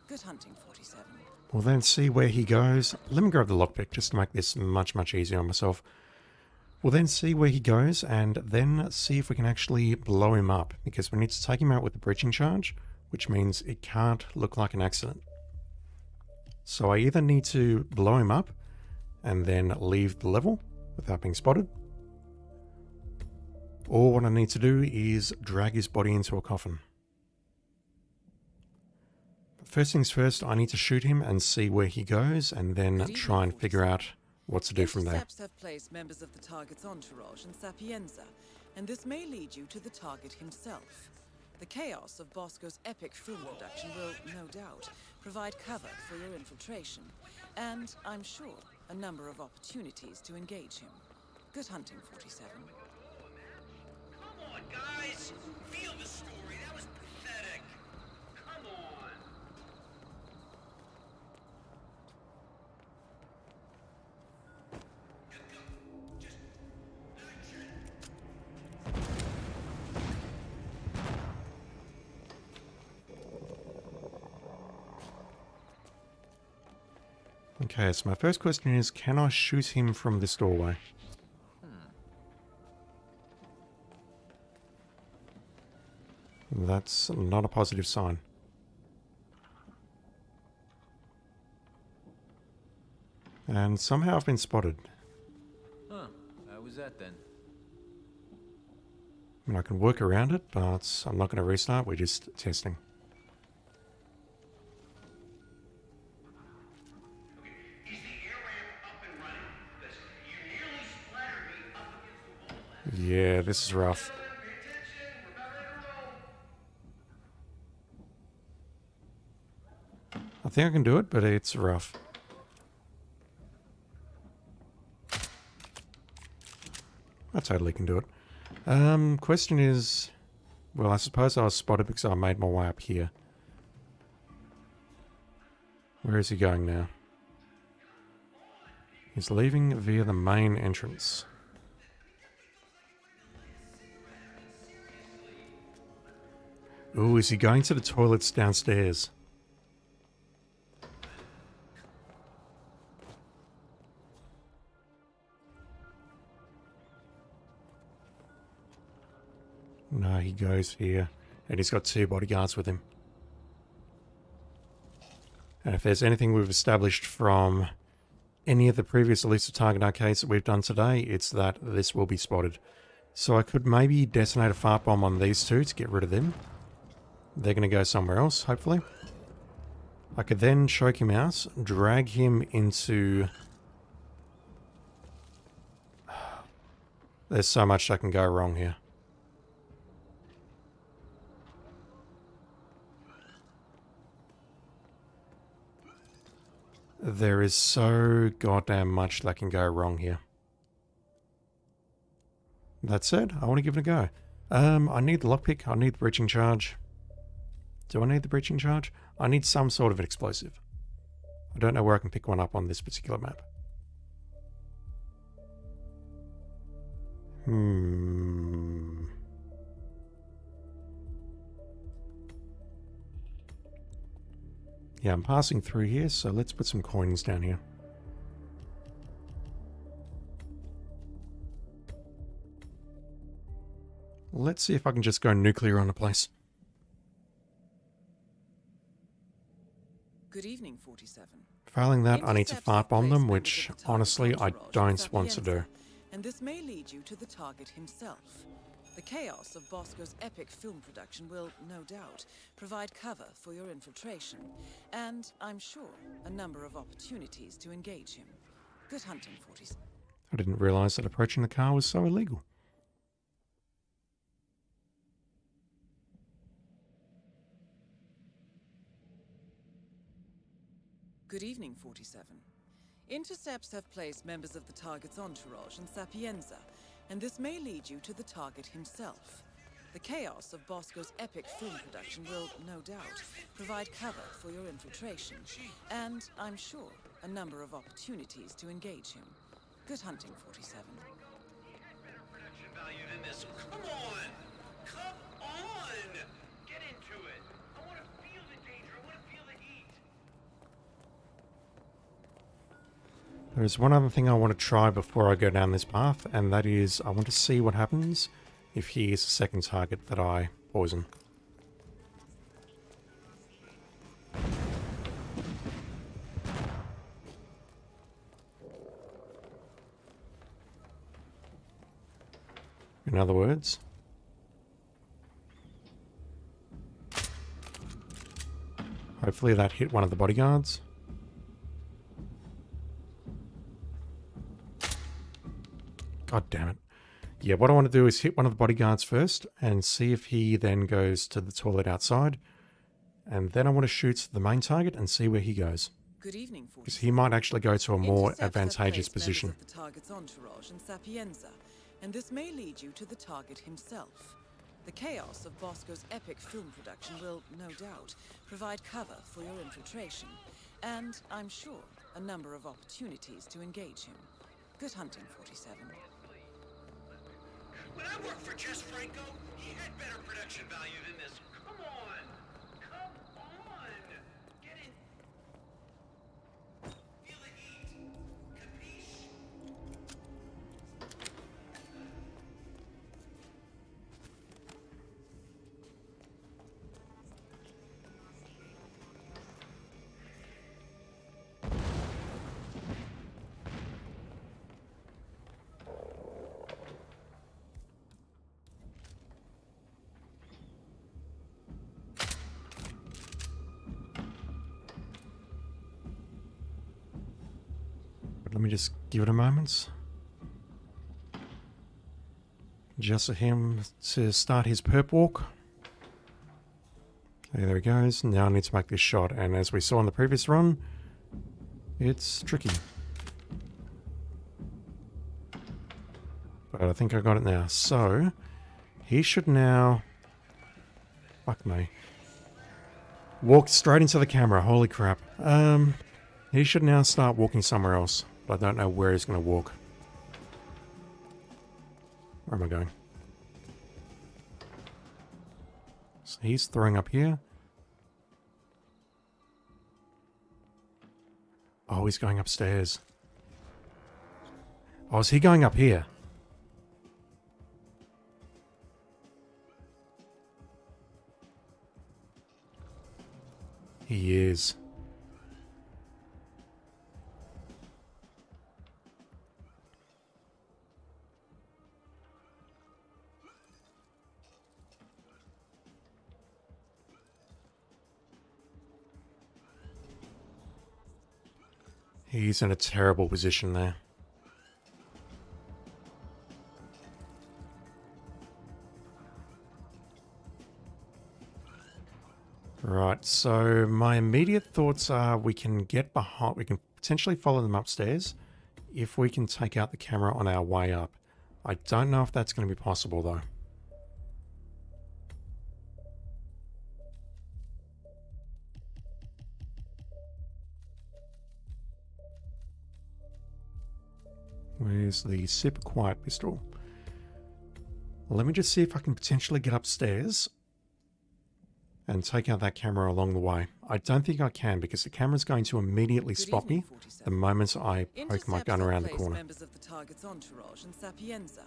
Good hunting, 47. We'll then see where he goes. Let me grab the lockpick just to make this much, much easier on myself. We'll then see where he goes and then see if we can actually blow him up, because we need to take him out with a breaching charge, which means it can't look like an accident. So I either need to blow him up and then leave the level without being spotted, or what I need to do is drag his body into a coffin. But first things first, I need to shoot him and see where he goes, and then try and figure out what to do from there. Intercepts have placed members of the target's entourage in Sapienza, and this may lead you to the target himself. The chaos of Bosco's epic film production will, no doubt, provide cover for your infiltration, and, I'm sure, a number of opportunities to engage him. Good hunting, 47. Come on, guys! Feel the story. That was pathetic. Come on. Just action. Okay, so my first question is, can I shoot him from this doorway? That's not a positive sign. And somehow I've been spotted. Huh. How was that then? I mean, I can work around it, but I'm not going to restart. We're just testing. Yeah, this is rough. I think I can do it, but it's rough. I totally can do it. Question is... Well, I suppose I was spotted because I made my way up here. Where is he going now? He's leaving via the main entrance. Ooh, is he going to the toilets downstairs? No, he goes here. And he's got 2 bodyguards with him. And if there's anything we've established from any of the previous Elusive Target arcades that we've done today, it's that this will be spotted. So I could maybe detonate a fart bomb on these 2 to get rid of them. They're going to go somewhere else, hopefully. I could then choke him out, drag him into... There's so much that can go wrong here. There is so goddamn much that can go wrong here. That said, I want to give it a go. I need the lockpick, I need the breaching charge. Do I need the breaching charge? I need some sort of an explosive. I don't know where I can pick one up on this particular map. Yeah, I'm passing through here, so let's put some coins down here. Let's see if I can just go nuclear on the place. Good evening, 47. Failing that, I need to fart bomb them, which, honestly, I don't want to do. And this may lead you to the target himself. The chaos of Bosco's epic film production will, no doubt, provide cover for your infiltration. And, I'm sure, a number of opportunities to engage him. Good hunting, 47. I didn't realise that approaching the car was so illegal. Good evening, 47. Intercepts have placed members of the target's entourage in Sapienza, and this may lead you to the target himself. The chaos of Bosco's epic film production will, no doubt, provide cover for your infiltration, and, I'm sure, a number of opportunities to engage him. Good hunting, 47. Better production value than this. Come on! Come on! Get into it! I want to feel the danger. I want to feel the heat. There's one other thing I want to try before I go down this path, and that is I want to see what happens if he is the second target that I poison. In other words, hopefully that hit one of the bodyguards. God damn it. Yeah, what I want to do is hit one of the bodyguards first and see if he then goes to the toilet outside. And then I want to shoot the main target and see where he goes. Good evening, because he might actually go to a more Intercepts advantageous have placed position. members of the target's entourage in Sapienza, and this may lead you to the target himself. The chaos of Bosco's epic film production will, no doubt, provide cover for your infiltration, and, I'm sure, a number of opportunities to engage him. Good hunting, 47. When I worked for Jess Franco, he had better production value than this. Come on! Come on! Get in! Feel the heat! Capiche? Let me just give it a moment. Just for him to start his perp walk. Okay, there he goes. Now I need to make this shot, and as we saw in the previous run, it's tricky. But I think I got it now. So, he should now... Fuck me. Walk straight into the camera, holy crap. He should now start walking somewhere else. But I don't know where he's going to walk. Where am I going? So he's throwing up here. Oh, he's going upstairs. Oh, is he going up here? He is. He's in a terrible position there. Right, so my immediate thoughts are we can get behind, we can potentially follow them upstairs if we can take out the camera on our way up. I don't know if that's going to be possible though. Where's the super quiet pistol? Let me just see if I can potentially get upstairs and take out that camera along the way. I don't think I can because the camera's going to immediately spot me the moment I poke my gun around the corner. Members of the target's entourage in Sapienza,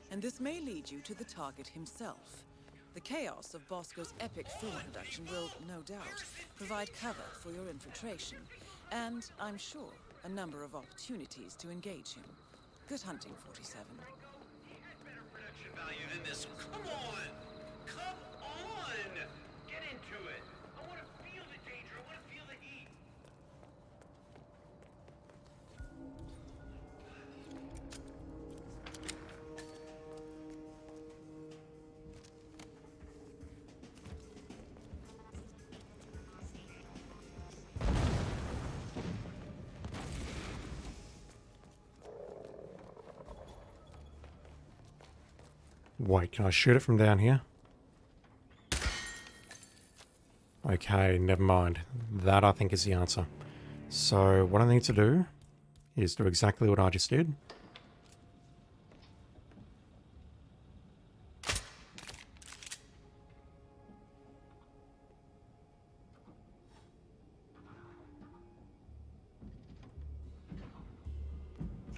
and this may lead you to the target himself. The chaos of Bosco's epic film production will, no doubt, provide cover for your infiltration, and, I'm sure, a number of opportunities to engage him. Good hunting, 47. He had better production value than this. Come on! Come on! Get into it! I want to feel the danger. I want to feel the heat. Wait, can I shoot it from down here? Okay, never mind. That, I think, is the answer. So, what I need to do is do exactly what I just did.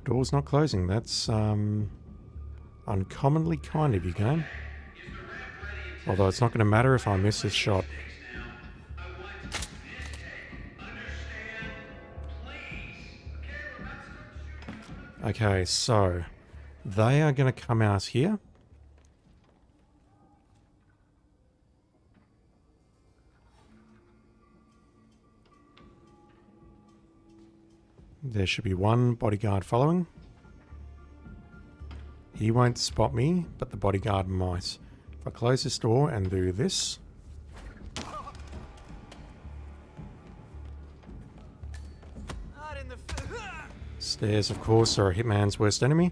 Door's not closing. That's uncommonly kind of you, game. Although it's not going to matter if I miss this shot. Okay, so they are going to come out here. There should be one bodyguard following. He won't spot me, but the bodyguard might. If I close this door and do this. Stairs, of course, are a hitman's worst enemy.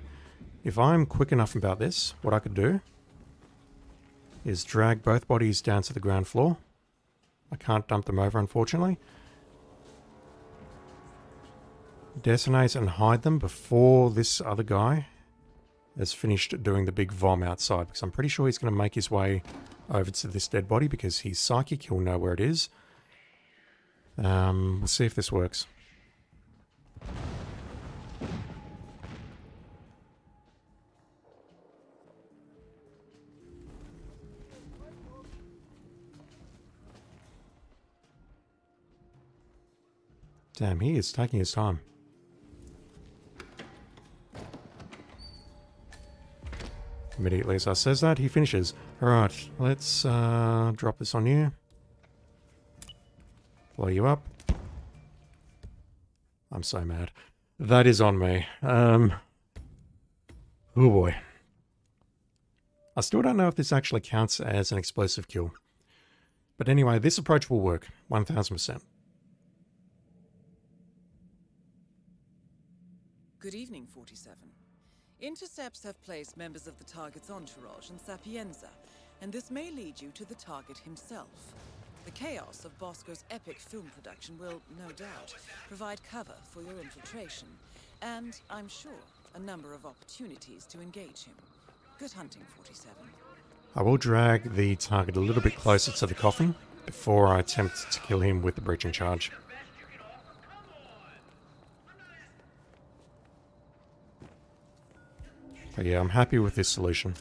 If I'm quick enough about this, what I could do is drag both bodies down to the ground floor. I can't dump them over, unfortunately. Detonate and hide them before this other guy has finished doing the big vom outside, because I'm pretty sure he's going to make his way over to this dead body because he's psychic, he'll know where it is. We'll see if this works. Damn, he is taking his time. Immediately as I says that, he finishes. Alright, let's drop this on you. Blow you up. I'm so mad. That is on me. Oh boy. I still don't know if this actually counts as an explosive kill. But anyway, this approach will work. 1000%. Good evening, 47. Intercepts have placed members of the target's entourage in Sapienza, and this may lead you to the target himself. The chaos of Bosco's epic film production will, no doubt, provide cover for your infiltration, and, I'm sure, a number of opportunities to engage him. Good hunting, 47. I will drag the target a little bit closer to the coffin before I attempt to kill him with the breaching charge. But yeah, I'm happy with this solution.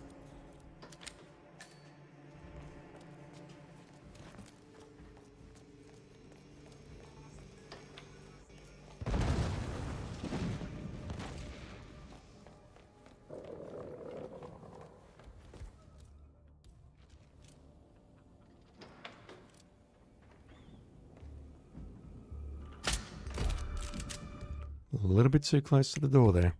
A little bit too close to the door there.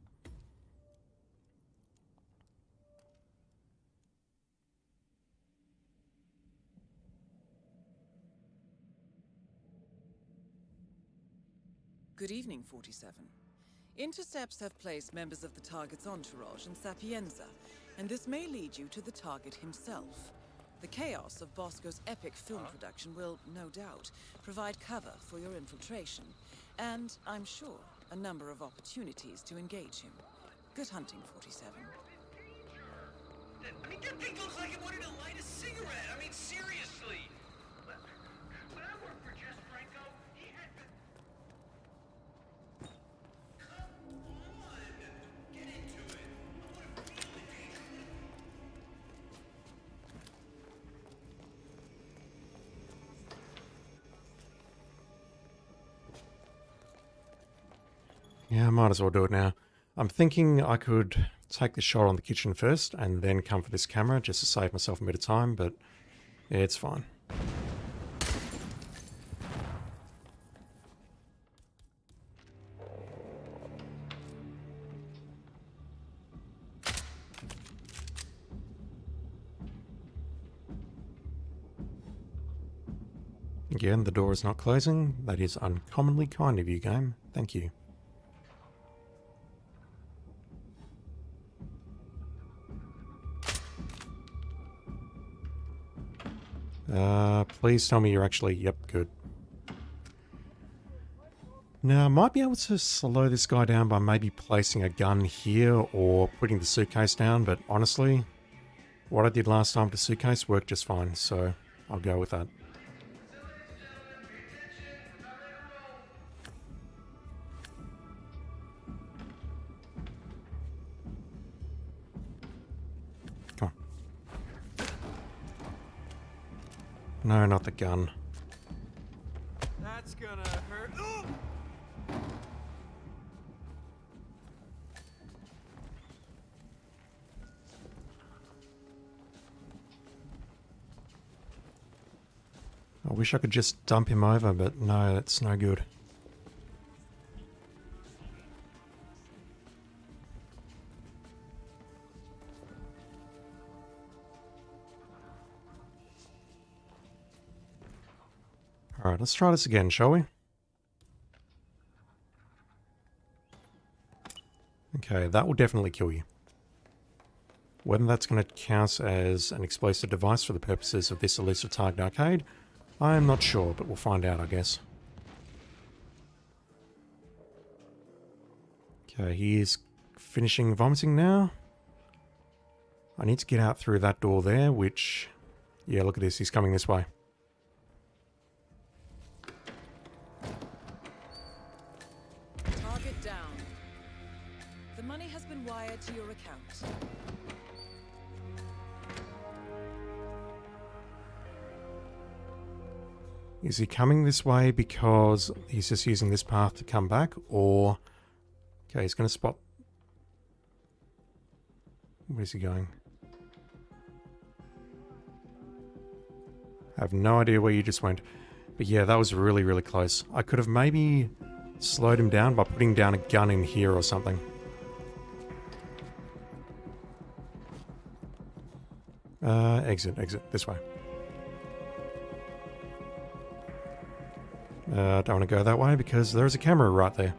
Good evening, 47. Intercepts have placed members of the target's entourage in Sapienza, and this may lead you to the target himself. The chaos of Bosco's epic film production will, no doubt, provide cover for your infiltration, and, I'm sure, a number of opportunities to engage him. Good hunting, 47. I mean, that thing looks like it wanted to light a cigarette. I mean, seriously. When I worked for Jess Franco, he had been... Come on! Get into it. I want to feel the danger. Yeah, I might as well do it now. I'm thinking I could take the shot on the kitchen first and then come for this camera just to save myself a bit of time, but yeah, it's fine. Again, the door is not closing. That is uncommonly kind of you, game. Thank you. Please tell me you're actually... Yep, good. Now, I might be able to slow this guy down by maybe placing a gun here or putting the suitcase down, but honestly, what I did last time with the suitcase worked just fine, so I'll go with that. No, not the gun. That's gonna hurt. Ooh! I wish I could just dump him over, but no, that's no good. Alright, let's try this again, shall we? Okay, that will definitely kill you. Whether that's going to count as an explosive device for the purposes of this Elusive Target arcade, I am not sure, but we'll find out, I guess. Okay, he is finishing vomiting now. I need to get out through that door there, which... Yeah, look at this, he's coming this way. Target down. The money has been wired to your account. Is he coming this way because he's just using this path to come back, or... Okay, he's going to spot... Where's he going? I have no idea where you just went. But yeah, that was really, really close. I could have maybe slowed him down by putting down a gun in here or something. Exit, this way. Don't want to go that way because there's a camera right there.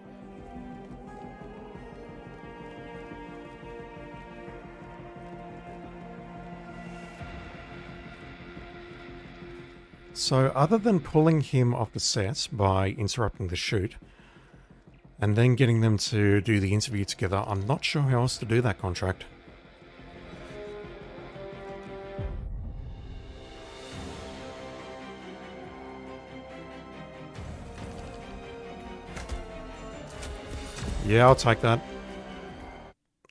So other than pulling him off the set by interrupting the shoot and then getting them to do the interview together, I'm not sure how else to do that contract. Yeah, I'll take that.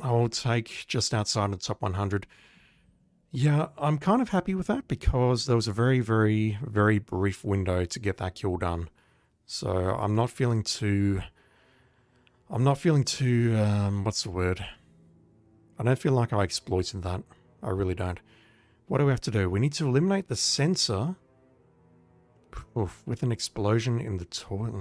I'll take just outside the top 100. Yeah, I'm kind of happy with that because there was a very, very, very brief window to get that kill done. So I'm not feeling too... what's the word? I don't feel like I exploited that. I really don't. What do we have to do? We need to eliminate the sensor. Oof, with an explosion in the toilet.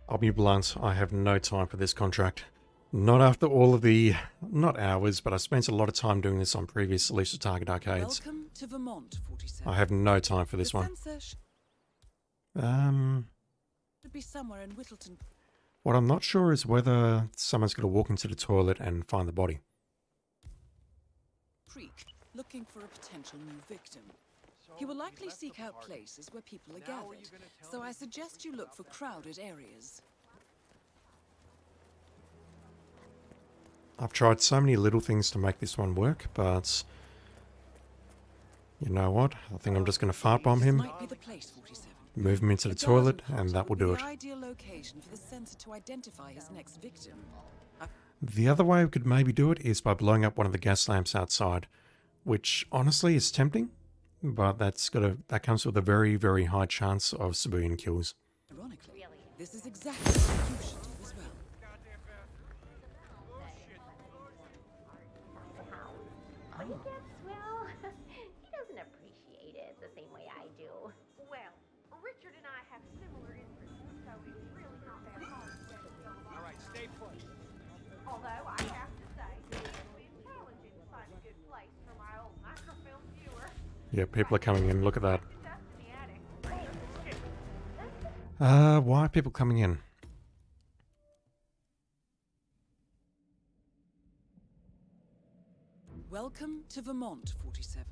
I'll be blunt, I have no time for this contract. Not after all of the, not hours, but I spent a lot of time doing this on previous Elusive Target arcades. Welcome to Vermont, 47. I have no time for this one. To be somewhere in Whittleton. What I'm not sure is whether someone's going to walk into the toilet and find the body. Creek, looking for a potential new victim. He will likely seek out places where people are gathered, so I suggest you look for crowded areas. I've tried so many little things to make this one work, but you know what? I think I'm just going to fart bomb him, move him into the toilet, and that will do it. Ideal location for the sensor to identify his next victim. The other way we could maybe do it is by blowing up one of the gas lamps outside, which honestly is tempting. But that comes with a very, very high chance of civilian kills. Ironically, this is exactly what you should do as well. Well, he doesn't appreciate it the same way I do. Well, Richard and I have similar interests, so it's really not that hard to get it done. All right, stay put. Although I have to say, it's been challenging to find a good place for my old microfilm viewer. Yeah, people are coming in. Look at that. Why are people coming in? Welcome to Vermont, 47.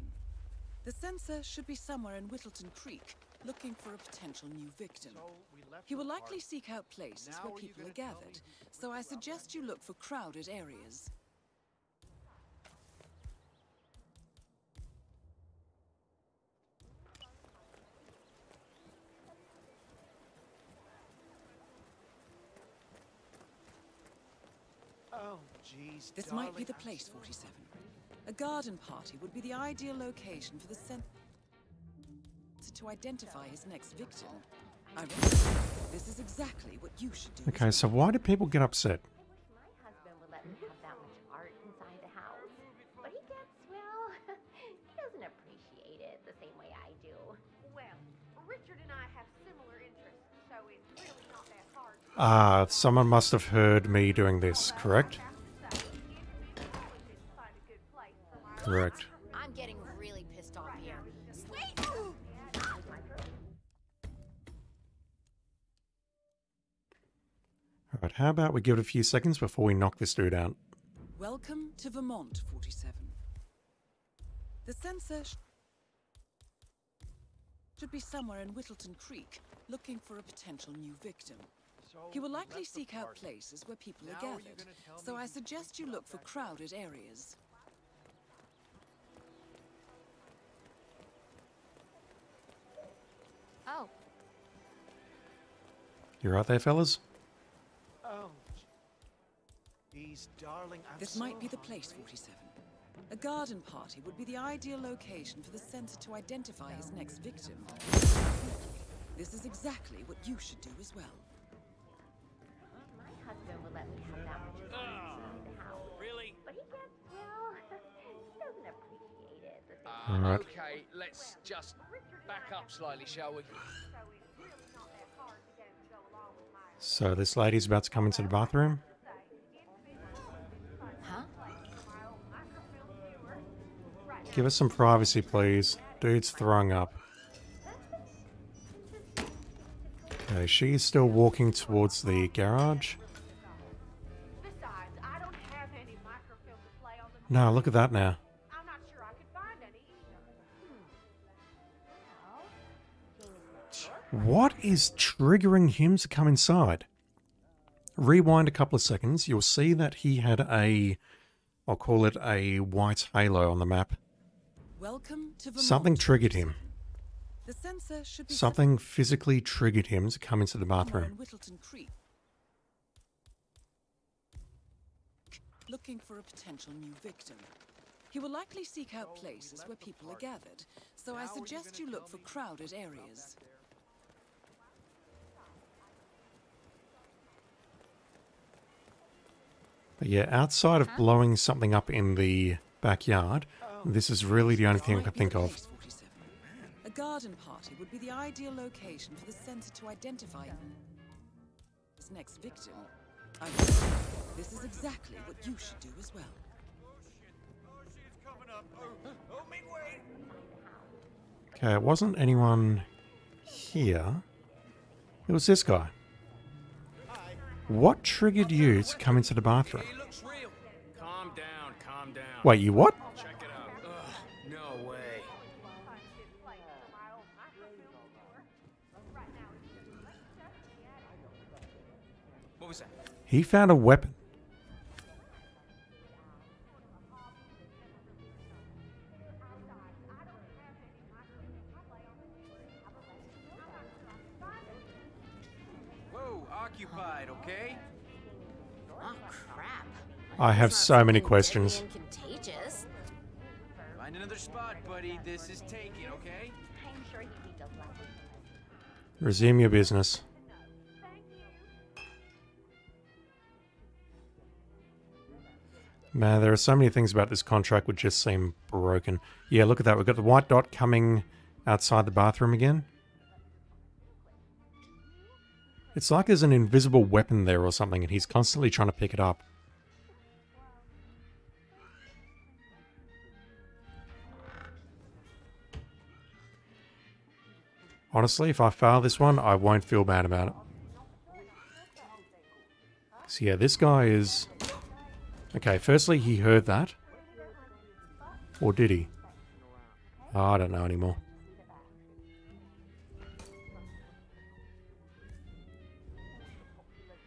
The sensor should be somewhere in Whittleton Creek, looking for a potential new victim. He will likely seek out places where people are gathered, so I suggest you look for crowded areas. Oh, jeez. This might be the place, 47. A garden party would be the ideal location for the sensor to identify his next victim. I reckon this is exactly what you should do. Okay, so why do people get upset? My husband would let me have that much art inside the house, but he gets, well, he doesn't appreciate it the same way I do. Well, Richard and I have similar interests, so it's really not that hard. Ah, someone must have heard me doing this, correct? Correct. I'm getting really pissed off here. Wait! Alright, how about we give it a few seconds before we knock this dude out? Welcome to Vermont, 47. The sensor should be somewhere in Whittleton Creek, looking for a potential new victim. He will likely seek out places where people are gathered, so I suggest you look for crowded areas. Oh. You right there, fellas? Oh, geez, darling, This might be the place, 47. A garden party would be the ideal location for the sensor to identify his next victim. This is exactly what you should do as well. My husband would let me have that much art inside the house. Really? But he gets, well, he doesn't appreciate it the same way. Alright. Okay, let's just back up slightly, shall we? So this lady's about to come into the bathroom. Huh? Give us some privacy, please. Dude's throwing up. Okay, she's still walking towards the garage. Besides, I don't have any microfilm to play on the... No, look at that now. I'm not sure I could find any either. What is triggering him to come inside? Rewind a couple of seconds. You'll see that he had a, I'll call it a white halo on the map. Welcome to Vermont. Something triggered him. The sensor should be Something physically triggered him to come into the somewhere bathroom. in Whittleton Creek, looking for a potential new victim. He will likely seek out places where people are gathered, so I suggest you look for crowded areas. But yeah, outside of blowing something up in the backyard, this is really the only thing I can think of. A garden party would be the ideal location for the sensor to identify his next victim. This is exactly what you should do as well. Okay, it wasn't anyone here. It was this guy. What triggered you to come into the bathroom? Calm down, calm down. Wait, you what? Check it out. Ugh, no way. What was that? He found a weapon. Whoa, occupied, okay? Oh, crap. I have so many questions. Deadly and contagious. Find another spot, buddy. This is taken, okay? I'm sure he'd be delighted. Resume your business. Man, there are so many things about this contract which just seem broken. Yeah, look at that. We've got the white dot coming outside the bathroom again. It's like there's an invisible weapon there or something, and he's constantly trying to pick it up. Honestly, if I fail this one, I won't feel bad about it. So yeah, this guy is... Okay, firstly, he heard that. Or did he? Oh, I don't know anymore.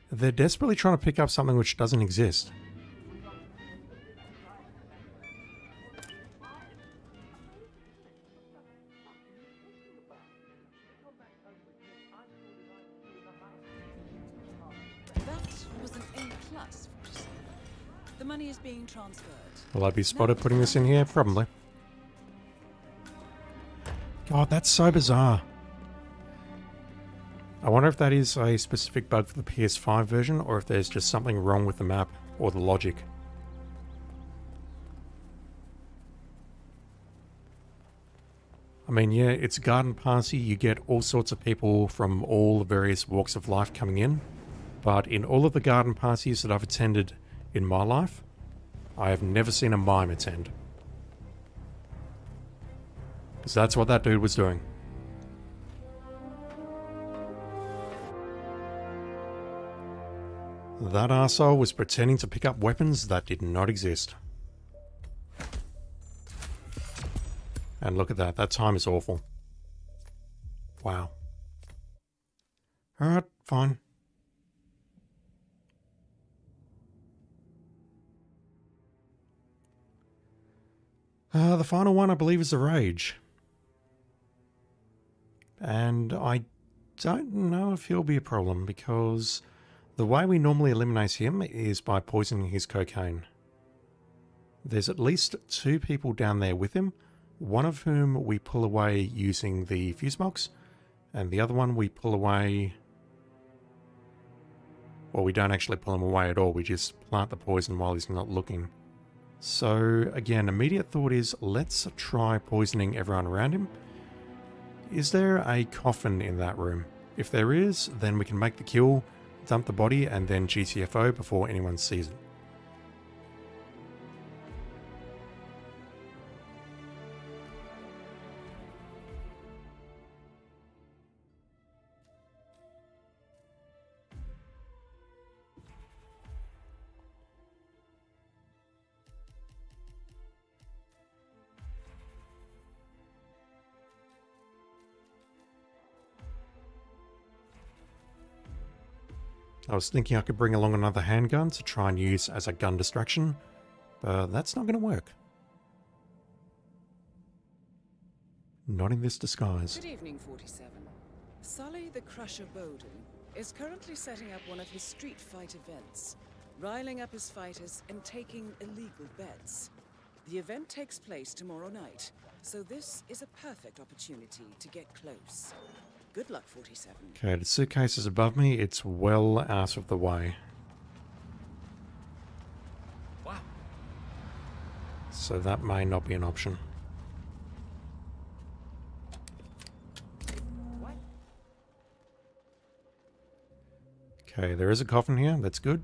They're desperately trying to pick up something which doesn't exist. That was an A+. The money is being transferred. Will I be spotted putting this in here? Probably. God, that's so bizarre. I wonder if that is a specific bug for the PS5 version, or if there's just something wrong with the map or the logic. I mean, yeah, it's a garden party. You get all sorts of people from all the various walks of life coming in. But in all of the garden parties that I've attended in my life, I have never seen a mime attend. Because that's what that dude was doing. That arsehole was pretending to pick up weapons that did not exist. And look at that. That time is awful. Wow. Alright, fine. The final one, I believe, is the Rage. And I don't know if he'll be a problem, because the way we normally eliminate him is by poisoning his cocaine. There's at least 2 people down there with him, one of whom we pull away using the fuse box, and the other one we pull away... Well, we don't actually pull him away at all, we just plant the poison while he's not looking. So, again, immediate thought is, let's try poisoning everyone around him. Is there a coffin in that room? If there is, then we can make the kill, dump the body, and then GTFO before anyone sees it. I was thinking I could bring along another handgun to try and use as a gun distraction, but that's not going to work. Not in this disguise. Good evening, 47. Sully the Crusher Bowden is currently setting up one of his street fight events, riling up his fighters and taking illegal bets. The event takes place tomorrow night, so this is a perfect opportunity to get close. Good luck, 47. Okay, the suitcase is above me. It's well out of the way. Wow. So that may not be an option. What? Okay, there is a coffin here. That's good.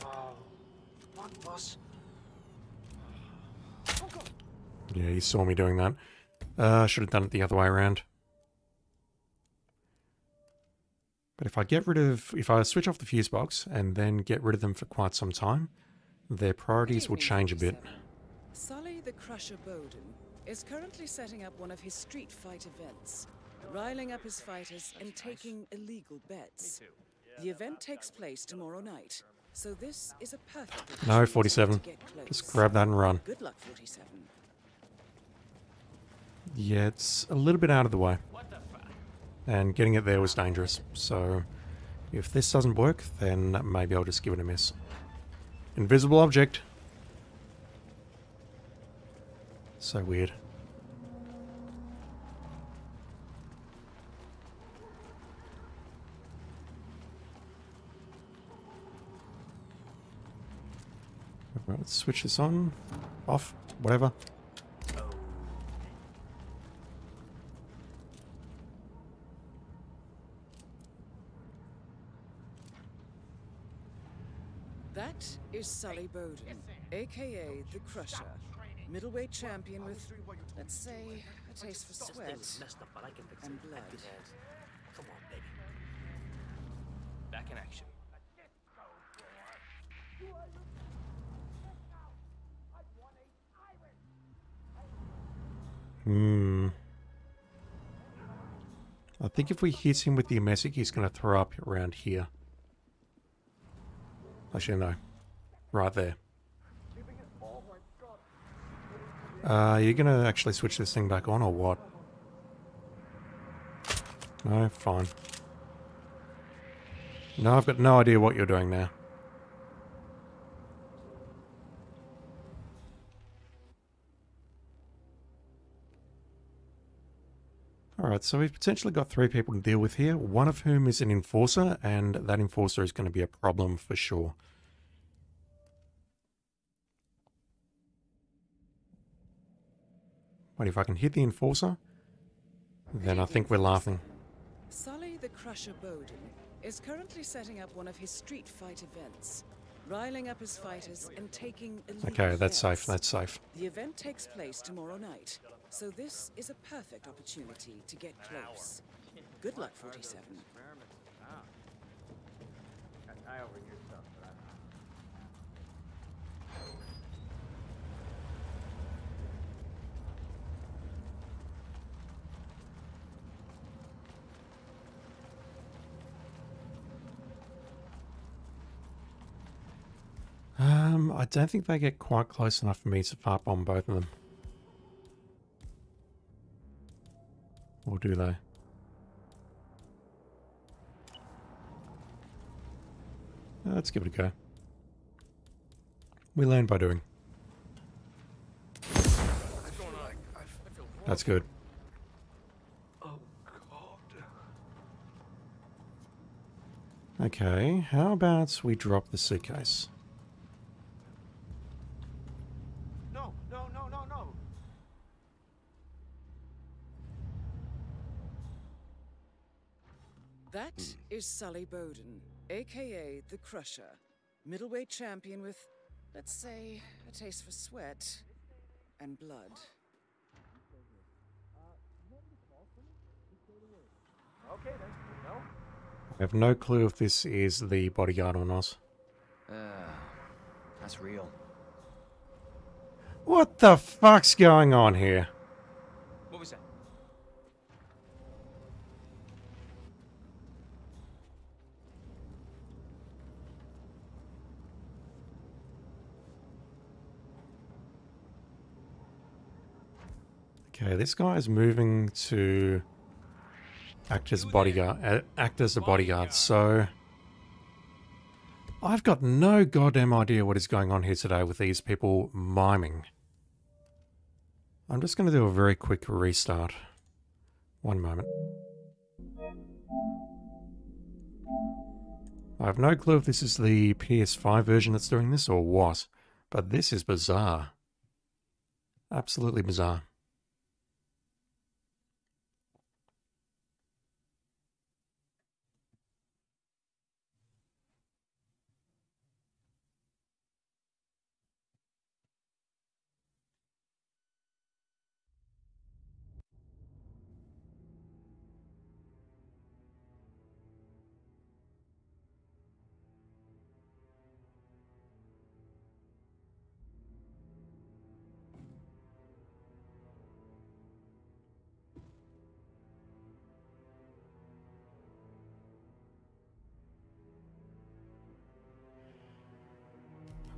Oh, what, boss? Yeah, you saw me doing that. Should have done it the other way around. But if I switch off the fuse box and then get rid of them for quite some time, their priorities will change a bit. Sully the Crusher Bowden is currently setting up one of his street fight events, riling up his fighters and taking illegal bets. The event takes place tomorrow night, so this is a perfect No, 47. Just grab that and run. Good luck, 47. Yeah, it's a little bit out of the way. And getting it there was dangerous. So, if this doesn't work, then maybe I'll just give it a miss. Invisible object. So weird. Right, let's switch this on, off, whatever. That is Sully Bowden, aka the Crusher, middleweight champion with, let's say, a taste for sweat and blood. Come on, baby. Back in action. I think if we hit him with the emetic, he's going to throw up around here. Actually, no. Right there. You're going to actually switch this thing back on, or what? No, fine. No, I've got no idea what you're doing now. Alright, so we've potentially got 3 people to deal with here, one of whom is an enforcer, and that enforcer is going to be a problem for sure. But if I can hit the enforcer, then I think we're laughing. Sully the Crusher Bowden is currently setting up one of his street fight events, riling up his fighters and taking illegal Okay, that's bets. safe, that's safe. The event takes place tomorrow night, so this is a perfect opportunity to get close. Good luck, 47. I don't think they get quite close enough for me to fart bomb both of them. Or do they? Let's give it a go. We learn by doing. That's good. Oh, God. Okay, how about we drop the suitcase? No. That is Sully Bowden, aka the Crusher, middleweight champion with, let's say, a taste for sweat and blood. Okay, then. No? I have no clue if this is the bodyguard or not. That's real. What the fuck's going on here? What was that? Okay, this guy is moving to act as bodyguard. So I've got no goddamn idea what is going on here today with these people miming. I'm just going to do a very quick restart. One moment. I have no clue if this is the PS5 version that's doing this or what, but this is bizarre. Absolutely bizarre.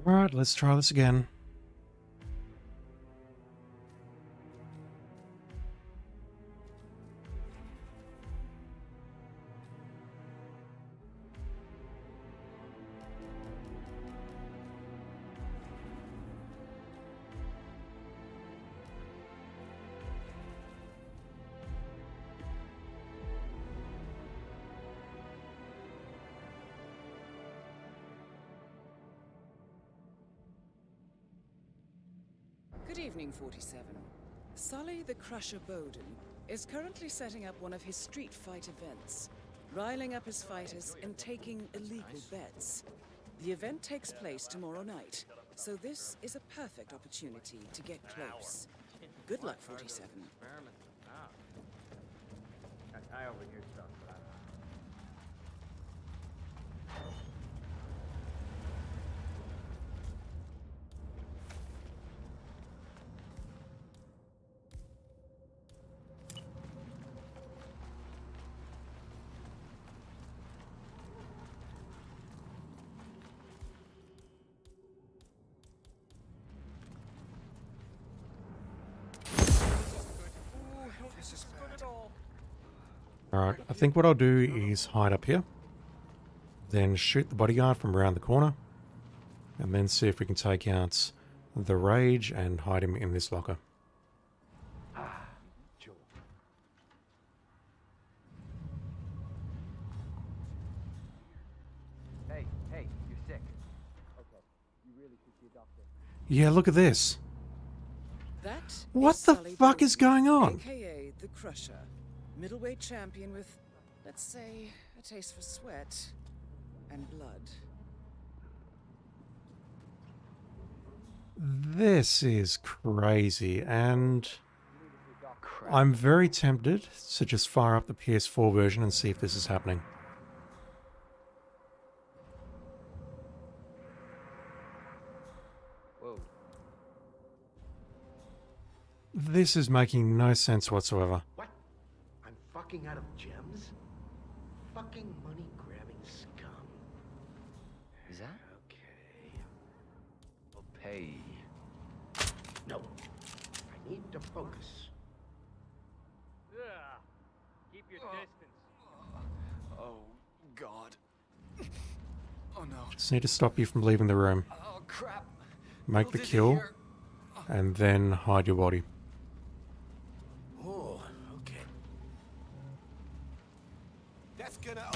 Alright, let's try this again. Good evening, 47. Sully the Crusher Bowden is currently setting up one of his street fight events, riling up his fighters and taking illegal bets. The event takes place tomorrow night, so this is a perfect opportunity to get close. Good luck, 47. I overhear stuff, but I Alright, I think what I'll do is hide up here. Then shoot the bodyguard from around the corner. And then see if we can take out the Rage and hide him in this locker. Hey, you're sick. Okay, you really should see a doctor. Yeah, look at this. That What is the Sully fuck Bowden, is going on? AKA the Crusher, middleweight champion with, let's say, a taste for sweat and blood. This is crazy, and I'm very tempted to just fire up the PS4 version and see if this is happening. Whoa. This is making no sense whatsoever. What? I'm fucking out of gems? Fucking money-grabbing scum. Is that? Okay. I'll pay. No. I need to focus. Keep your distance. Oh, God. Oh, no. Just need to stop you from leaving the room. Oh, crap. Make the kill, and then hide your body. Oh, okay. That's gonna...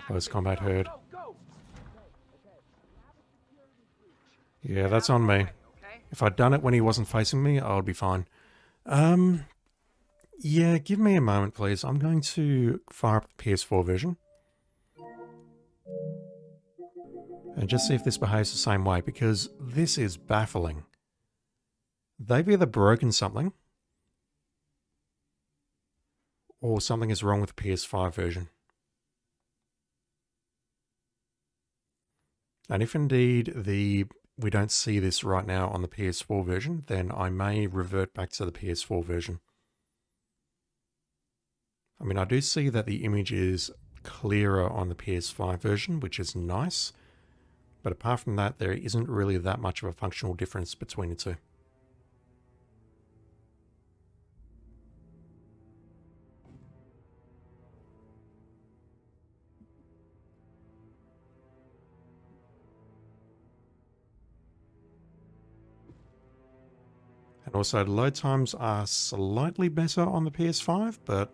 Close combat heard. Yeah, that's on me. If I'd done it when he wasn't facing me, I would be fine. Yeah, give me a moment, please. I'm going to fire up the PS4 version. And just see if this behaves the same way, because this is baffling. They've either broken something, or something is wrong with the PS5 version. And if indeed we don't see this right now on the PS4 version, then I may revert back to the PS4 version. I mean, I do see that the image is clearer on the PS5 version, which is nice. But apart from that, there isn't really that much of a functional difference between the two. And also, the load times are slightly better on the PS5, but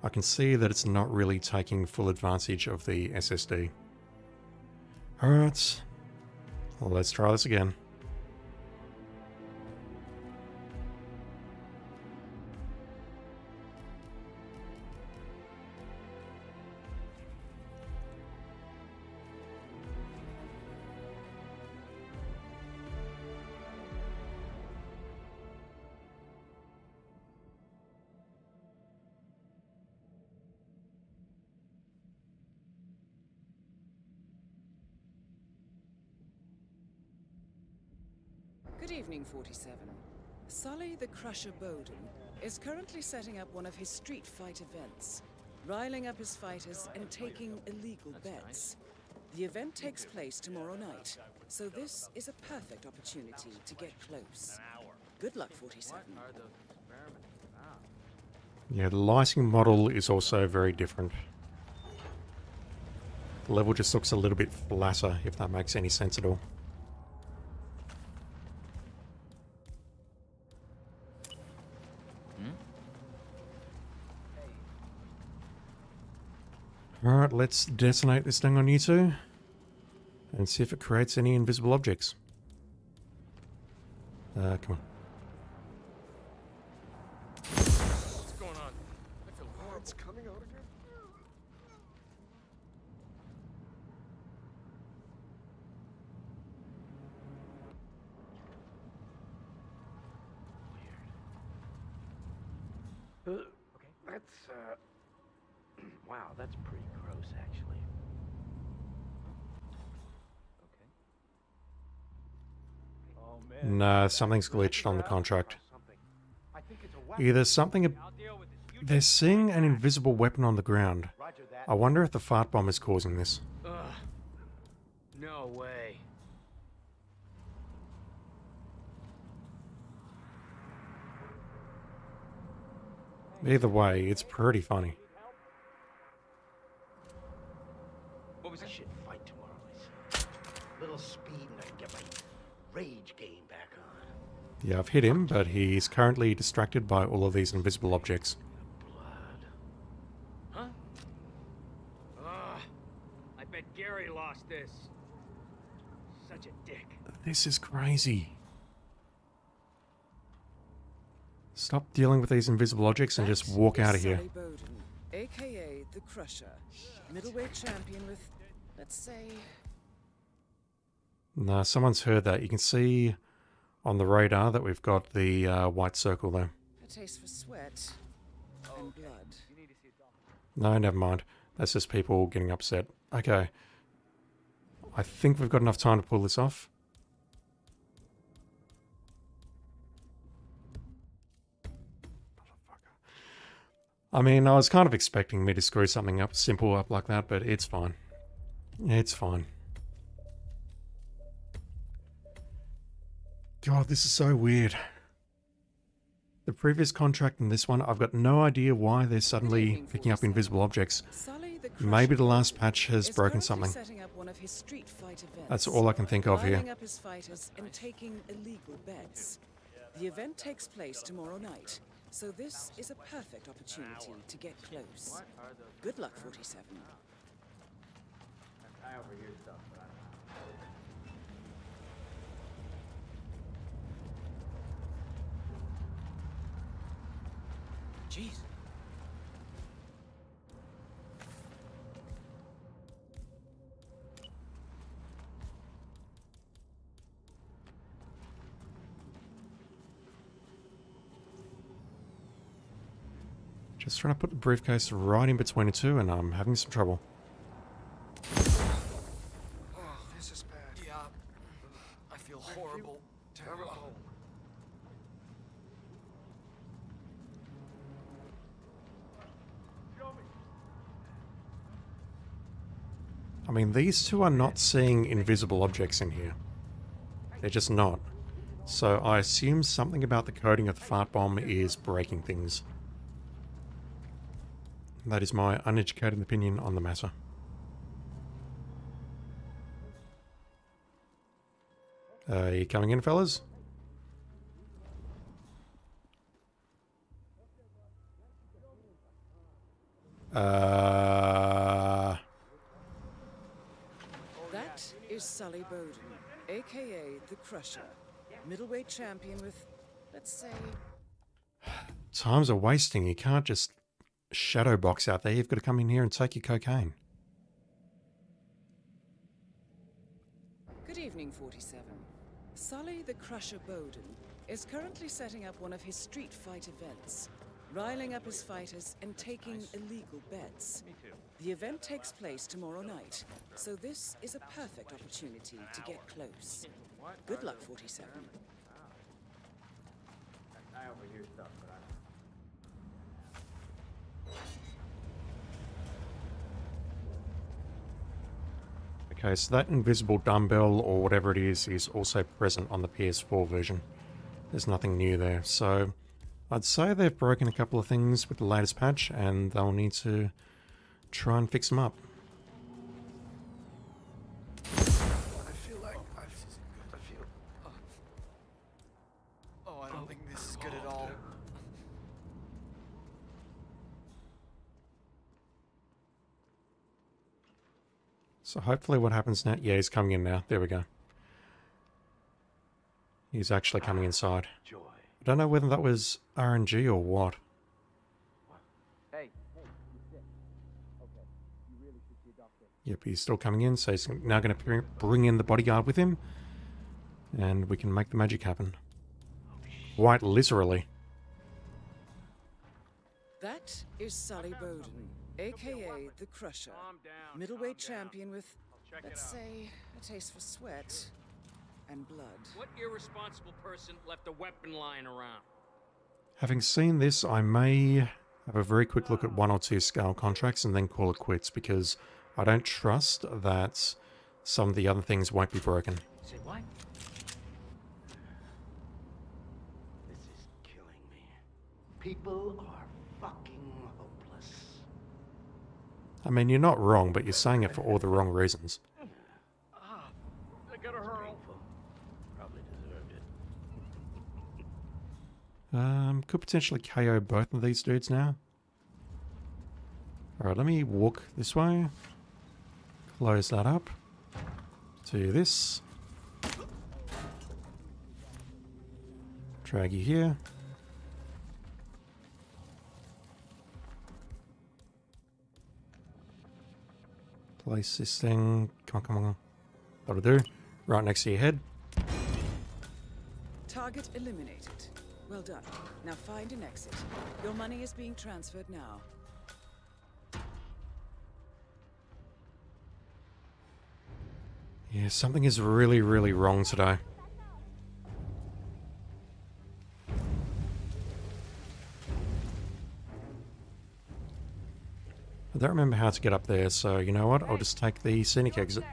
I can see that it's not really taking full advantage of the SSD. Alright, well, let's try this again. Good evening, 47. Sully the Crusher Bowden is currently setting up one of his street fight events, riling up his fighters and taking illegal bets. The event takes place tomorrow night, so this is a perfect opportunity to get close. Good luck, 47. Yeah, the lighting model is also very different. The level just looks a little bit flatter, if that makes any sense at all. Alright, let's detonate this thing on you two and see if it creates any invisible objects. Come on. What's going on? I feel horrible. It's coming out again. Okay. That's wow, that's pretty gross, actually. Okay. Oh man. Nah, something's glitched on the contract. Either something... They're seeing an invisible weapon on the ground. I wonder if the fart bomb is causing this. Ugh. No way. Either way, it's pretty funny. What was I should fight tomorrow, Lisa. Little speed and I can get my rage game back on. Yeah, I've hit him, but he's currently distracted by all of these invisible objects. Huh? I bet Gary lost this. Such a dick. This is crazy. Stop dealing with these invisible objects and just walk out of here. Sully Bowden, aka the Crusher, middleweight champion with, let's say... No, someone's heard that. You can see on the radar that we've got the white circle there. a taste for sweat and blood. No, never mind. That's just people getting upset. Okay. I think we've got enough time to pull this off. I mean, I was kind of expecting me to screw something up, simple up like that, but it's fine. It's fine. God, this is so weird. The previous contract and this one, I've got no idea why they're suddenly picking up invisible objects. Maybe the last patch has broken something. That's all I can think of here. Up his fighters and taking illegal bets. The event takes place tomorrow night, so this is a perfect opportunity to get close. Good luck, 47. I overhear stuff, but Jeez. Just trying to put the briefcase right in between the two, and I'm having some trouble. Oh, this is bad. Yeah. I feel horrible. Terrible. I mean, these two are not seeing invisible objects in here. They're just not. So I assume something about the coding of the fart bomb is breaking things. That is my uneducated opinion on the matter. You coming in, fellas? That is Sully Bowden, aka the Crusher, middleweight champion with, let's say... Times are wasting. You can't just shadow box out there. You've got to come in here and take your cocaine. Good evening, 47. Sully the Crusher Bowden is currently setting up one of his street fight events, riling up his fighters and taking illegal bets. The event takes place tomorrow night, so this is a perfect opportunity to get close. Good luck, 47. I overhear stuff, but Okay, so that invisible dumbbell or whatever it is also present on the PS4 version. There's nothing new there. So I'd say they've broken a couple of things with the latest patch and they'll need to try and fix them up. I feel like I feel... Oh, I don't think this is good at all. So hopefully what happens now... Yeah, he's coming in now. There we go. He's actually coming inside. I don't know whether that was RNG or what. Hey. Yep, he's still coming in, so he's now going to bring in the bodyguard with him. And we can make the magic happen. Quite literally. That is Sully Bowden, aka the Crusher, middleweight champion with, let's say, a taste for sweat and blood. What irresponsible person left a weapon lying around? Having seen this, I may have a very quick look at one or two Sgail contracts and then call it quits, because I don't trust that some of the other things won't be broken. Say what? This is killing me. People are fucking hopeless. I mean, you're not wrong, but you're saying it for all the wrong reasons. I gotta hurl. Probably deserved it. Could potentially KO both of these dudes now. Alright, let me walk this way. Close that up. Do this. Drag you here. Place this thing. Come on, come on. That'll do. Right next to your head. Target eliminated. Well done. Now find an exit. Your money is being transferred now. Yeah, something is really, really wrong today. I don't remember how to get up there, so you know what? I'll just take the scenic exit.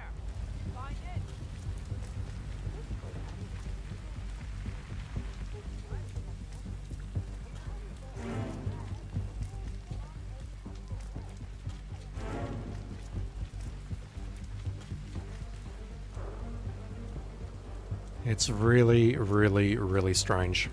It's really, really, really strange.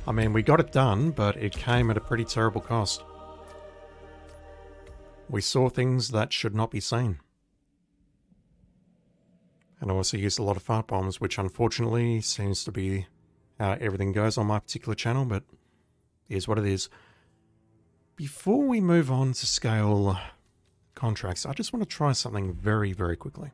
I mean, we got it done, but it came at a pretty terrible cost. We saw things that should not be seen. And I also used a lot of fart bombs, which unfortunately seems to be how everything goes on my particular channel, but here's what it is. Before we move on to Sgail contracts, I just want to try something very, very quickly.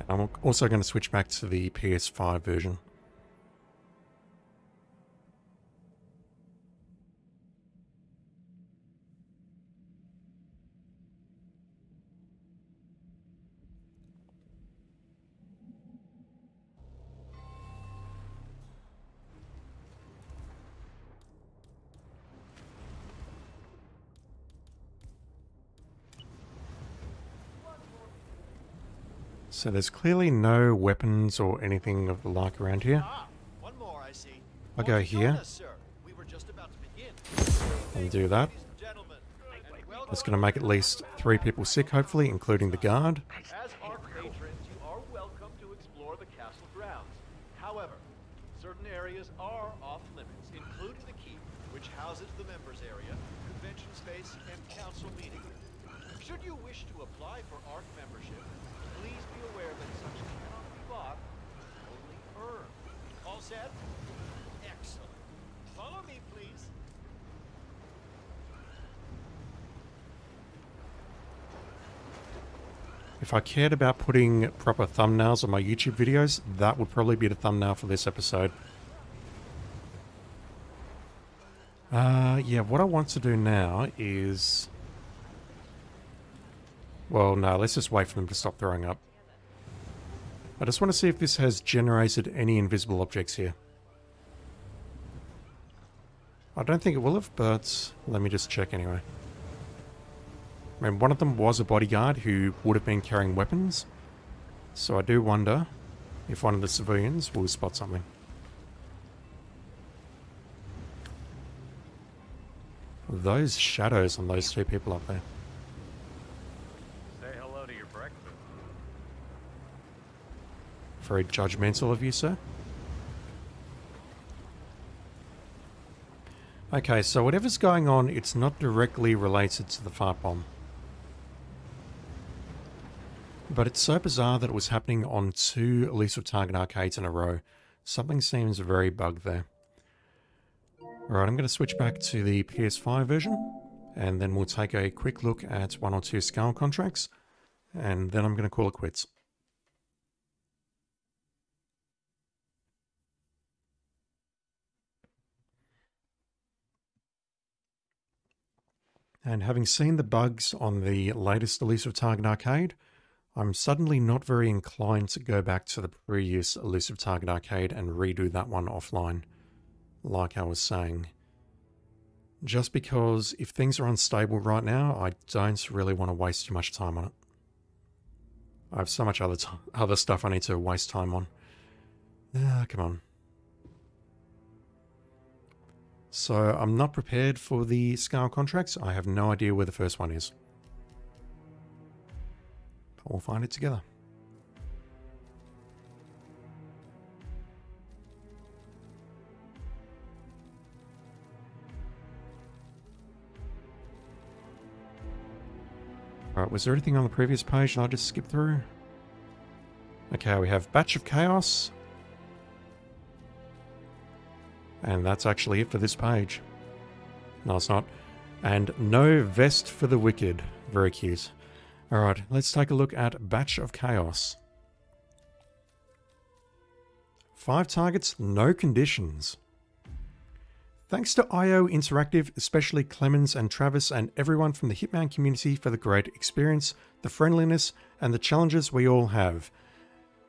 I'm also going to switch back to the PS5 version. So there's clearly no weapons or anything of the like around here. One more, I see. I'll go here We were just about to begin. and do that. That's going to make at least 3 people sick, hopefully, including the guard. As Ark patrons, you are welcome to explore the castle grounds. However, certain areas are off limits, including the keep, which houses the members area, convention space, and council meeting room. Should you wish to apply for Ark membership, please be aware that such cannot be bought, only earned. All set? Excellent. Follow me, please. If I cared about putting proper thumbnails on my YouTube videos, that would probably be the thumbnail for this episode. Yeah, what I want to do now is... Well, no, let's just wait for them to stop throwing up. I just want to see if this has generated any invisible objects here. I don't think it will have, but let me just check anyway. I mean, one of them was a bodyguard who would have been carrying weapons, so I do wonder if one of the civilians will spot something. Those shadows on those 2 people up there. Very judgmental of you, sir. Okay, so whatever's going on, it's not directly related to the fart bomb. But it's so bizarre that it was happening on 2 Elusive Target arcades in a row. Something seems very bugged there. Alright, I'm going to switch back to the PS5 version, and then we'll take a quick look at one or two Sgail contracts, and then I'm going to call it quits. And having seen the bugs on the latest Elusive Target Arcade, I'm suddenly not very inclined to go back to the previous Elusive Target Arcade and redo that one offline, like I was saying. Just because if things are unstable right now, I don't really want to waste too much time on it. I have so much other stuff I need to waste time on. Ah, come on. So I'm not prepared for the Sgail contracts. I have no idea where the first one is. But we'll find it together. Alright, was there anything on the previous page that I just skipped through? Okay, we have Batch of Chaos. And that's actually it for this page. No, it's not. And no vest for the wicked. Very cute. Alright, let's take a look at Batch of Chaos. 5 targets, no conditions. Thanks to IO Interactive, especially Clemens and Travis and everyone from the Hitman community for the great experience, the friendliness, and the challenges we all have.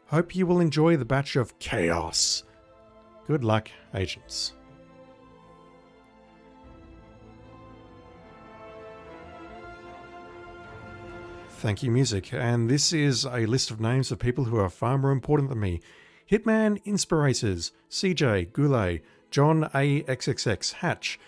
Hope you will enjoy the Batch of Chaos. Good luck, agents. Thank you, music. And this is a list of names of people who are far more important than me. Hitman Inspirators, CJ, Goulet, John AXXX, Hatch,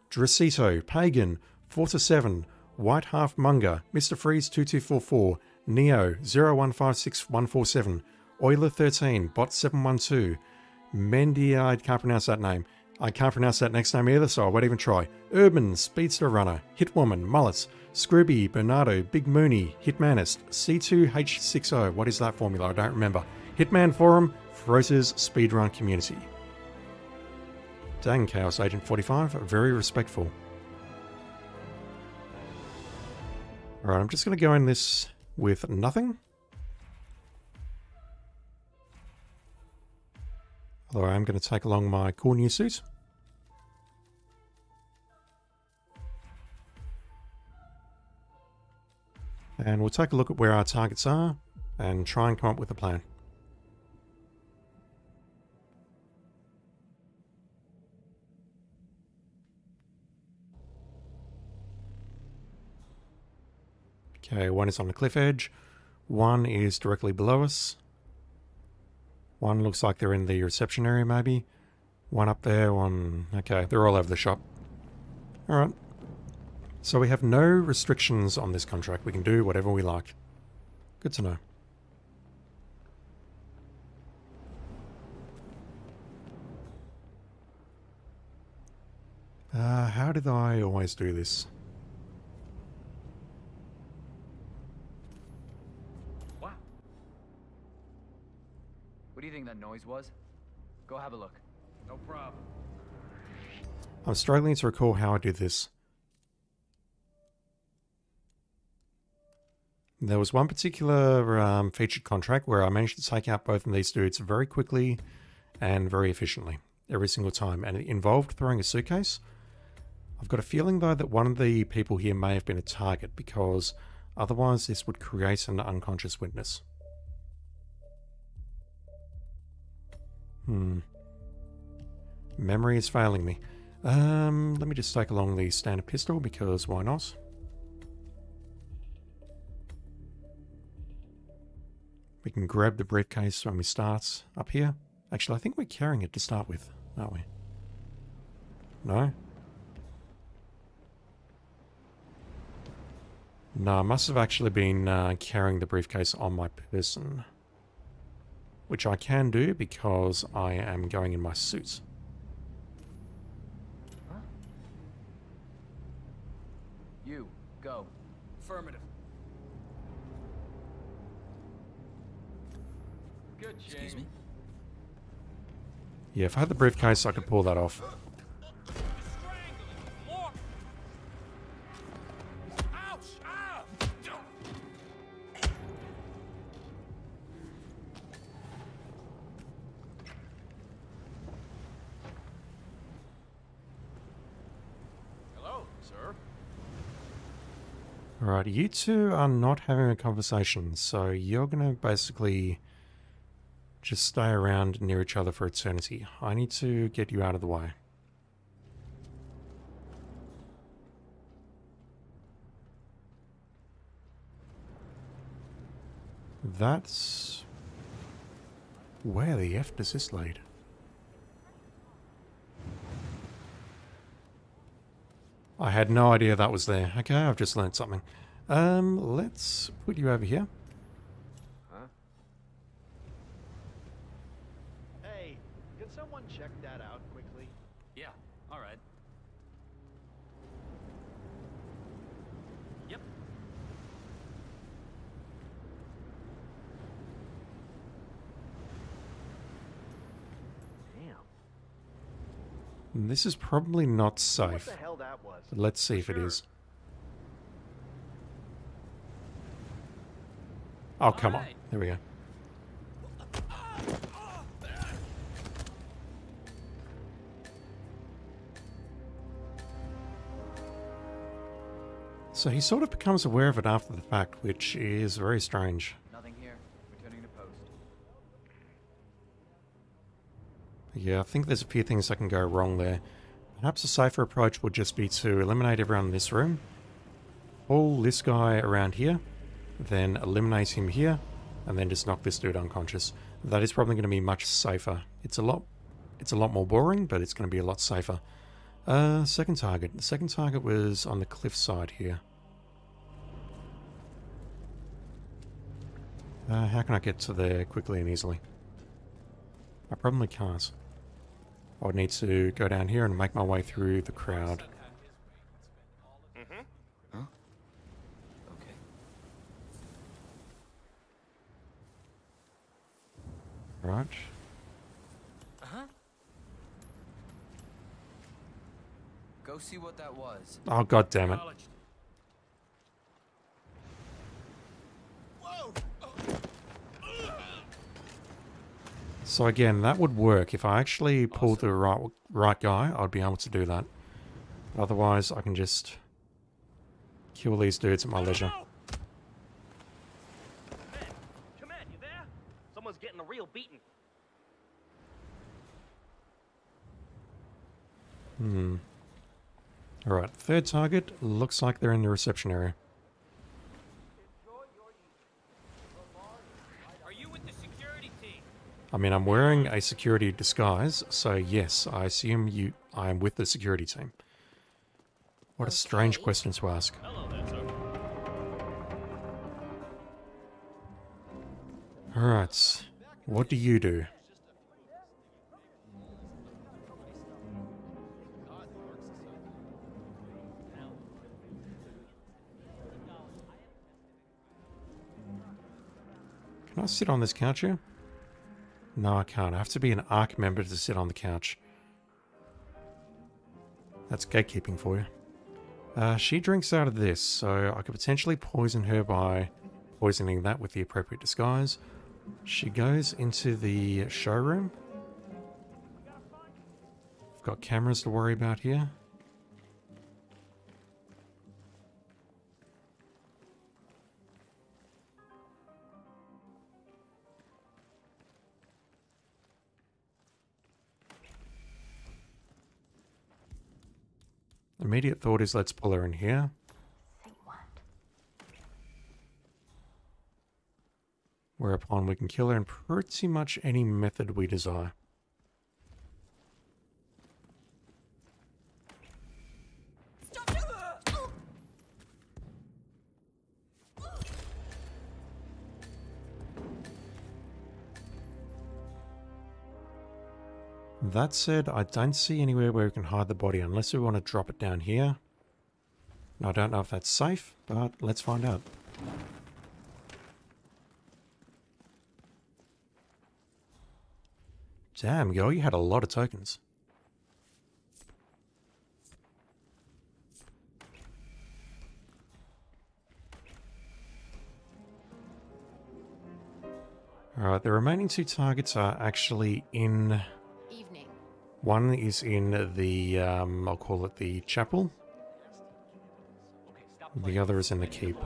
Dresito, Pagan, Forza 7, White Half Munger, Mr. Freeze 2244, Neo 0156147, Euler 13, Bot 712, Mendy, I can't pronounce that name. I can't pronounce that next name either, so I won't even try. Urban, Speedster Runner, Hitwoman, Mullets, Scrooby, Bernardo, Big Mooney, Hitmanist, C2H60, what is that formula? I don't remember. Hitman Forum, Froze's Speedrun Community. Dang, Chaos Agent 45, very respectful. Alright, I'm just going to go in this with nothing. Although I am going to take along my cool new suit. And we'll take a look at where our targets are and try and come up with a plan. Okay, one is on the cliff edge, one is directly below us. One looks like they're in the reception area, maybe. One up there, one... Okay, they're all over the shop. Alright. So we have no restrictions on this contract. We can do whatever we like. Good to know. How did I always do this? What do you think that noise was? Go have a look. No problem. I'm struggling to recall how I did this. There was one particular featured contract where I managed to take out both of these dudes very quickly and very efficiently, every single time, and it involved throwing a suitcase. I've got a feeling though that one of the people here may have been a target, because otherwise this would create an unconscious witness. Memory is failing me. Let me just take along the standard pistol, because why not? We can grab the briefcase when we start up here. Actually, I think we're carrying it to start with, aren't we? No? No, I must have actually been carrying the briefcase on my person. Which I can do because I am going in my suit. Huh? You, go. Affirmative. Good, Jane. Excuse me? Yeah, if I had the briefcase, I could pull that off. Alright, you two are not having a conversation, so you're gonna basically just stay around near each other for eternity. I need to get you out of the way. That's... Where the F does this lead? I had no idea that was there. Okay, I've just learned something. Let's put you over here. Huh? Hey, can someone check that out quickly? Yeah, alright. Yep. Damn. This is probably not safe. What the hell that was? But let's see if it is. Oh, come on. There we go. So he sort of becomes aware of it after the fact, which is very strange. Nothing here. Returning to post. Yeah, I think there's a few things that can go wrong there. Perhaps a safer approach would just be to eliminate everyone in this room, pull this guy around here, then eliminate him here, and then just knock this dude unconscious. That is probably going to be much safer. It's a lot more boring, but it's going to be a lot safer. Second target. The second target was on the cliff side here. How can I get to there quickly and easily? I probably can't. I would need to go down here and make my way through the crowd. Huh? Okay. Right. Uh-huh. Go see what that was. Oh, god damn it. So again, that would work. If I actually pulled the right guy, I'd be able to do that. Otherwise, I can just kill these dudes at my leisure. Come on, you there? Someone's getting a real beating. Alright, third target. Looks like they're in the reception area. Are you with the security team? I mean, I'm wearing a security disguise, so yes, I assume I am with the security team. What a strange question to ask. Hello there, sir. Alright, what do you do? Can I sit on this couch here? No, I can't. I have to be an ARC member to sit on the couch. That's gatekeeping for you. She drinks out of this, so I could potentially poison her by poisoning that with the appropriate disguise. She goes into the showroom. I've got cameras to worry about here. Immediate thought is let's pull her in here. Whereupon we can kill her in pretty much any method we desire. That said, I don't see anywhere where we can hide the body unless we want to drop it down here. Now, I don't know if that's safe, but let's find out. Damn, girl, you had a lot of tokens. Alright, the remaining two targets are actually in... Evening. One is in the, I'll call it the chapel. The other is in the keep.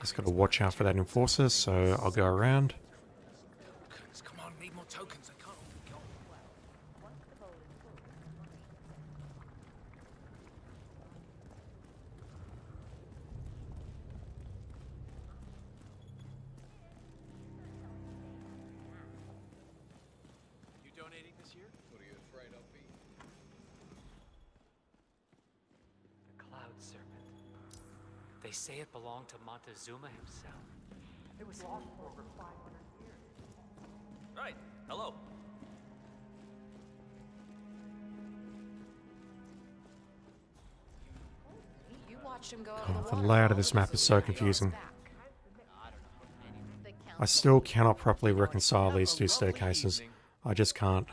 Just got to watch out for that enforcer, so I'll go around. Come on, need more tokens. I can't go. You donating this year? What are you afraid I'll be? The Cloud Serpent. They say it belonged to Montezuma himself. It was lost for over 500 years. Right. Hello. You watched him go out Oh, the layout of this map is so confusing. I still cannot properly reconcile these two staircases. I just can't.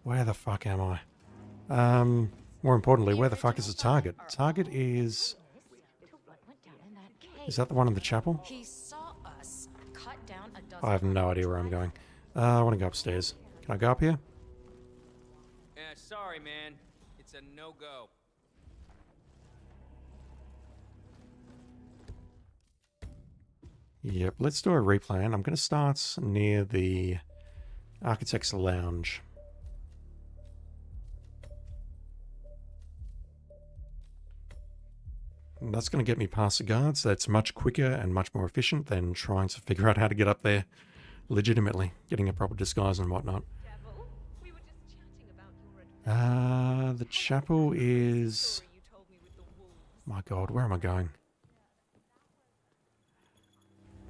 Where the fuck am I? More importantly, where the fuck is the target? Target is... Is that the one in the chapel? He saw us cut down a dozen. I have no idea where I'm going. I want to go upstairs. Can I go up here? Sorry, man. It's a no-go. Yep, let's do a replan. I'm going to start near the Architect's Lounge. And that's going to get me past the guards. That's much quicker and much more efficient than trying to figure out how to get up there legitimately, getting a proper disguise and whatnot. The chapel is... My god, where am I going?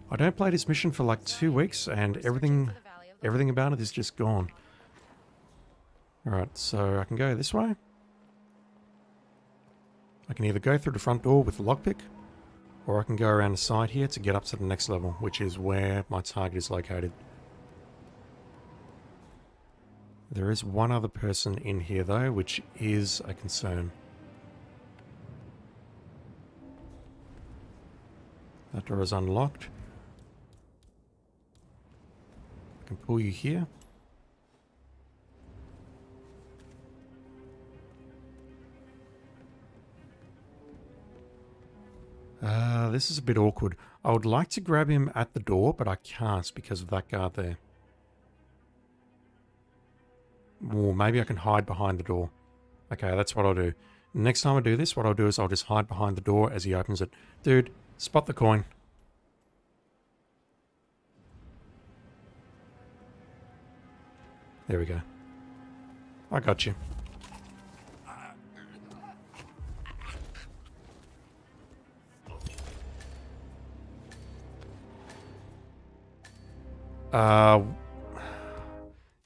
I don't play this mission for like 2 weeks and everything about it is just gone. Alright, so I can go this way. I can either go through the front door with the lockpick, or I can go around the side here to get up to the next level, which is where my target is located. There is one other person in here though, which is a concern. That door is unlocked. I can pull you here. This is a bit awkward. I would like to grab him at the door, but I can't because of that guard there. Or maybe I can hide behind the door. Okay, that's what I'll do. Next time I do this, what I'll do is I'll just hide behind the door as he opens it. Dude, spot the coin. There we go. I got you.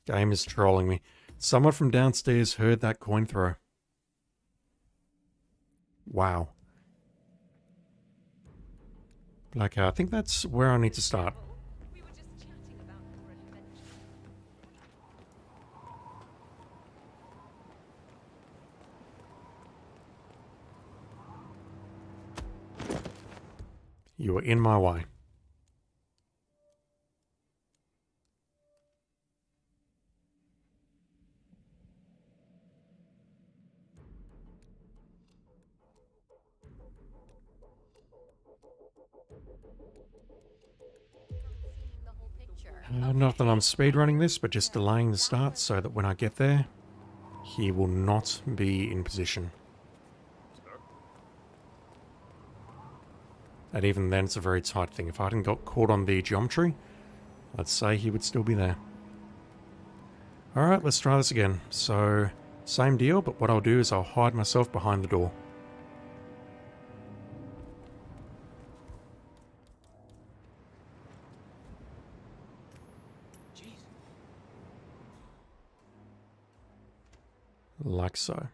Game is trolling me. Someone from downstairs heard that coin throw. Wow. Okay, I think that's where I need to start. You are in my way. Not that I'm speedrunning this, but just delaying the start so that when I get there, he will not be in position. And even then, it's a very tight thing. If I hadn't got caught on the geometry, I'd say he would still be there. Alright, let's try this again. So, same deal, but what I'll do is I'll hide myself behind the door. Like so.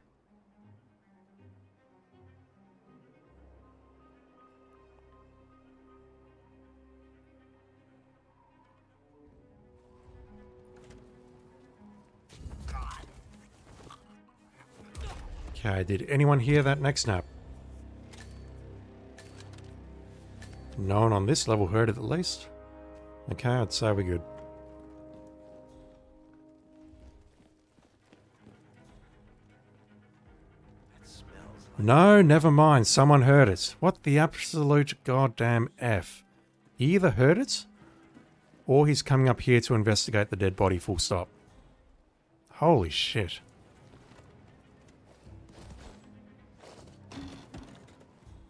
Okay, did anyone hear that neck snap? No one on this level heard it at least. Okay, I'd say we're good. No, never mind. Someone heard it. What the absolute goddamn F? He either heard it, or he's coming up here to investigate the dead body, full stop. Holy shit.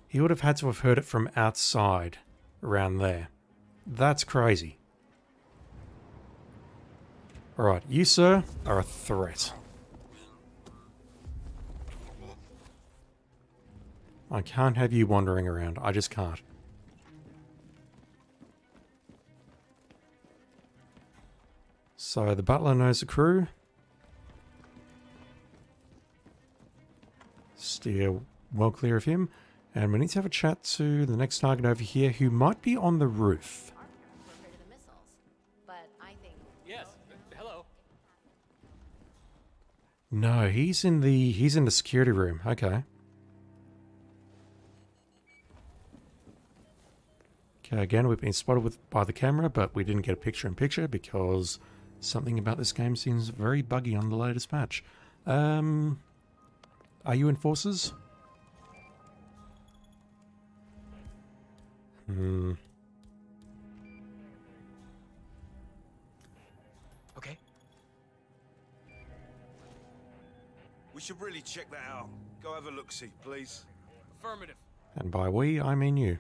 He would have had to have heard it from outside, around there. That's crazy. Alright, you, sir, are a threat. I can't have you wandering around. I just can't. So the butler knows the crew. Steer well clear of him. And we need to have a chat to the next target over here who might be on the roof. Yes. Hello. No, he's in the security room. Okay. Okay, again, we've been spotted by the camera, but we didn't get a picture-in-picture because something about this game seems very buggy on the latest patch. Are you enforcers? Okay. We should really check that out. Go have a look-see, please. Affirmative. And by we, I mean you.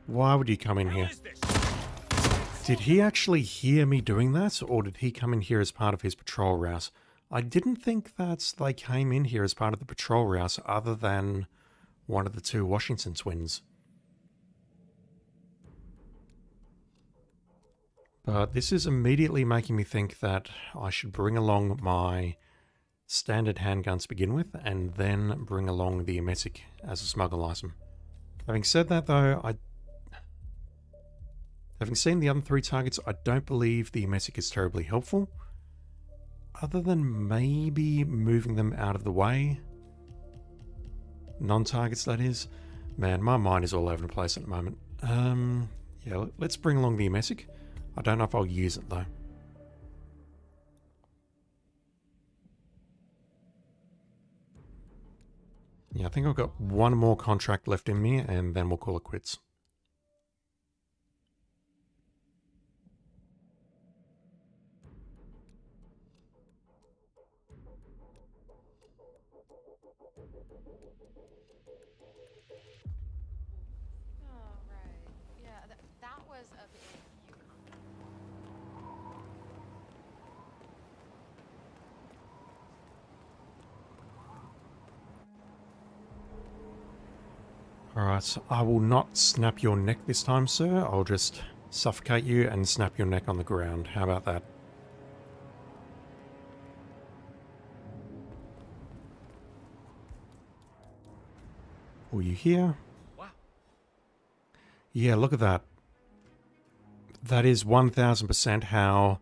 Why would you come in here? Did he actually hear me doing that, or did he come in here as part of his patrol route? I didn't think that they came in here as part of the patrol route other than one of the two Washington twins. But this is immediately making me think that I should bring along my standard handgun to begin with, and then bring along the emetic as a smuggle item. Having said that though, having seen the other three targets, I don't believe the emetic is terribly helpful. Other than maybe moving them out of the way. Non-targets, that is. Man, my mind is all over the place at the moment. Yeah, let's bring along the emetic. I don't know if I'll use it though. Yeah, I think I've got one more contract left in me, and then we'll call it quits. Alright, I will not snap your neck this time, sir. I'll just suffocate you and snap your neck on the ground. How about that? Will you hear? Wow. Yeah, look at that. That is 1000% how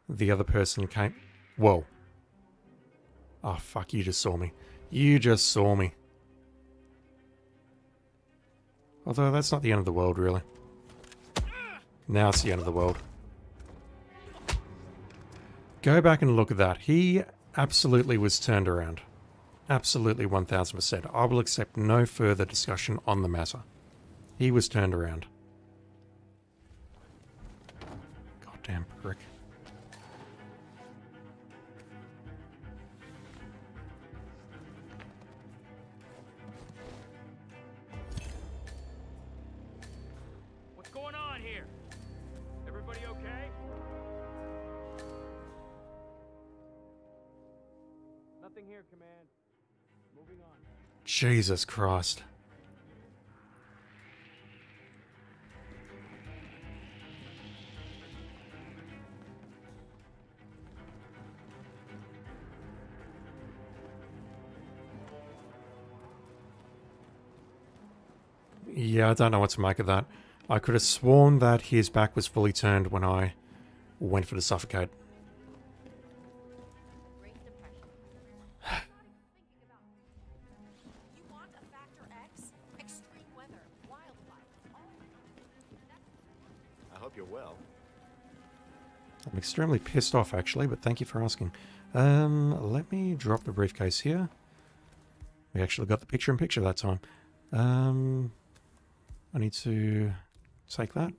the other person came... Whoa. Oh, fuck, you just saw me. You just saw me. Although that's not the end of the world, really. Now it's the end of the world. Go back and look at that. He absolutely was turned around. Absolutely 1000%. I will accept no further discussion on the matter. He was turned around. Goddamn prick. What's going on here? Everybody okay? Nothing here, Command. Moving on. Jesus Christ. Yeah, I don't know what to make of that. I could have sworn that his back was fully turned when I went for the suffocate. I hope you're well. I'm extremely pissed off, actually, but thank you for asking. Let me drop the briefcase here. We actually got the picture-in-picture that time. I need to take that.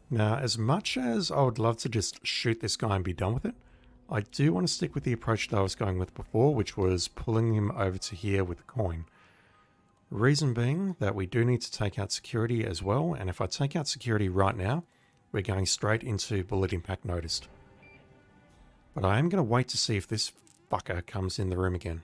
Now, as much as I would love to just shoot this guy and be done with it, I do want to stick with the approach that I was going with before, which was pulling him over to here with the coin. Reason being that we do need to take out security as well, and if I take out security right now, we're going straight into bullet impact noticed. But I am going to wait to see if this fucker comes in the room again.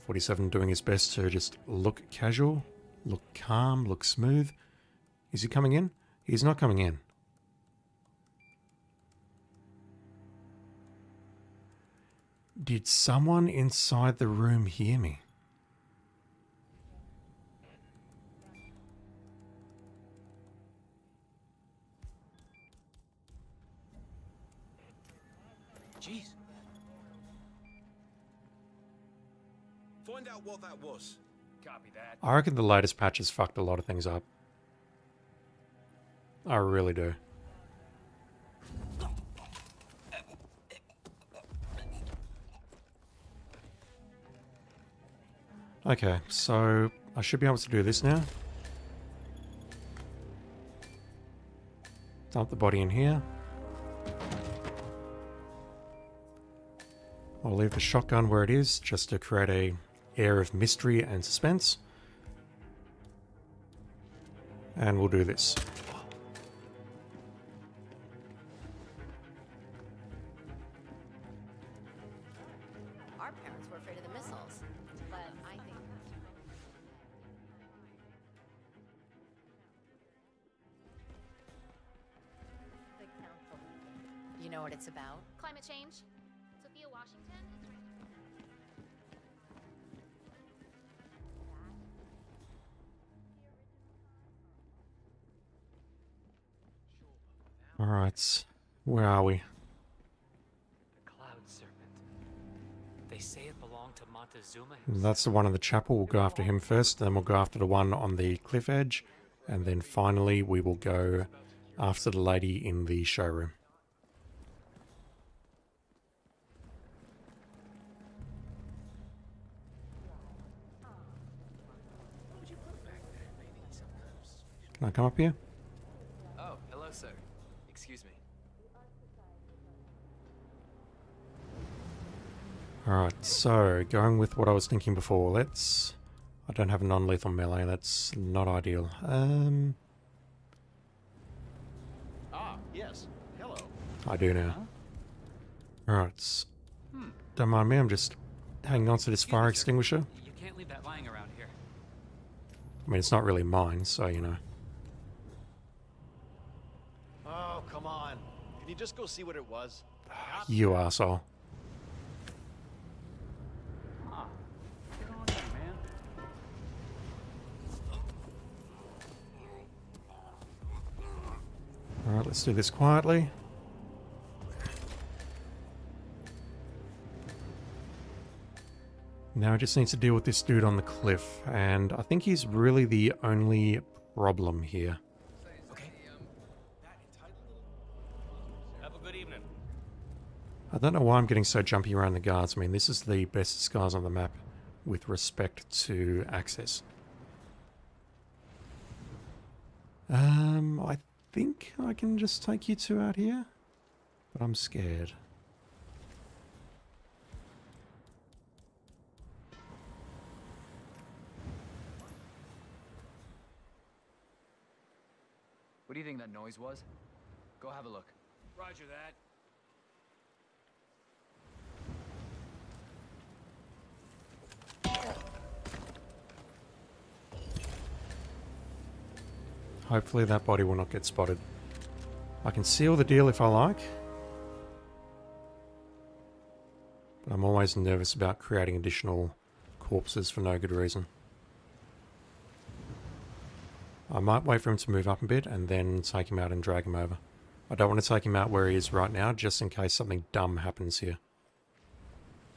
.47 doing his best to just look casual, look calm, look smooth. Is he coming in? He's not coming in. Did someone inside the room hear me? Jeez. Find out what that was. Copy that. I reckon the latest patch has fucked a lot of things up. I really do. Okay, so I should be able to do this now. Dump the body in here. I'll leave the shotgun where it is, just to create a air of mystery and suspense. And we'll do this. Our parents were afraid of the missiles, but I think the council. You know what it's about? Climate change. Sophia Washington is trying to... Alright, where are we? The Cloud Serpent. They say it belonged to Montezuma. That's the one in the chapel. We'll go after him first, then we'll go after the one on the cliff edge, and then finally we will go after the lady in the showroom. Can I come up here? Oh, hello, sir. Excuse me. Alright, so going with what I was thinking before, let's... I don't have a non-lethal melee, that's not ideal. Ah, yes. Hello. I do now. Alright, don't mind me, I'm just hanging on to this fire extinguisher. You can't leave that lying around here. I mean, it's not really mine, so you know. Oh, come on. Can you just go see what it was? You arsehole. Ah, get on in, man. Alright, let's do this quietly. Now I just need to deal with this dude on the cliff, and I think he's really the only problem here. Have a good evening. I don't know why I'm getting so jumpy around the guards. I mean, this is the best scars on the map with respect to access. I think I can just take you two out here, but I'm scared. What do you think that noise was? Go have a look. Roger that. Hopefully that body will not get spotted. I can seal the deal if I like. But I'm always nervous about creating additional corpses for no good reason. I might wait for him to move up a bit and then take him out and drag him over. I don't want to take him out where he is right now, just in case something dumb happens here.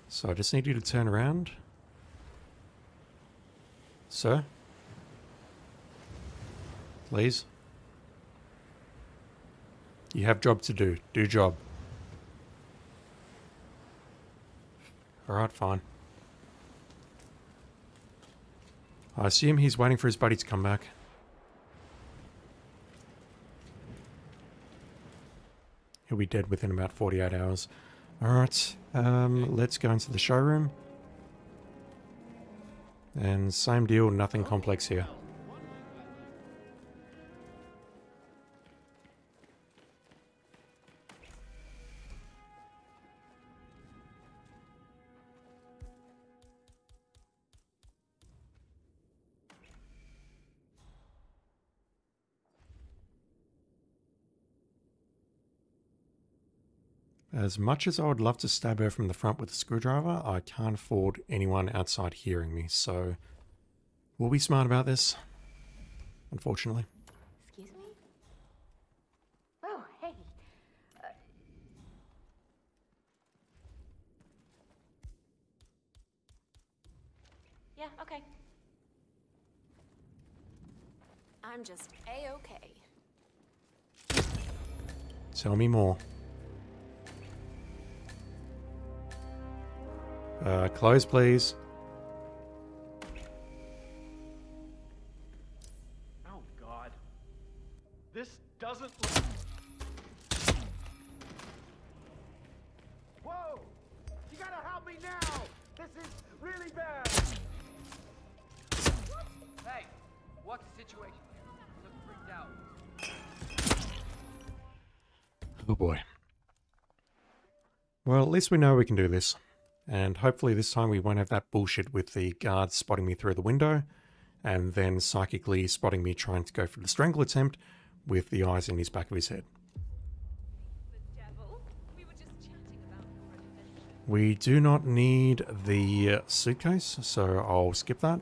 So I just need you to turn around. Sir? Please? You have job to do. Do job. Alright, fine. I assume he's waiting for his buddy to come back. He'll be dead within about 48 hours. Alright, let's go into the showroom. And same deal, nothing complex here. As much as I would love to stab her from the front with a screwdriver, I can't afford anyone outside hearing me, so we'll be smart about this, unfortunately. Excuse me? Oh, hey. Yeah, okay. I'm just A-okay. Tell me more. Close, please. Oh, God. This doesn't look... Whoa! You gotta help me now! This is really bad! Hey, what's the situation here? Look freaked out. Oh boy. Well, at least we know we can do this. And hopefully this time we won't have that bullshit with the guards spotting me through the window and then psychically spotting me trying to go for the strangle attempt with the eyes in his back of his head. We do not need the suitcase, so I'll skip that.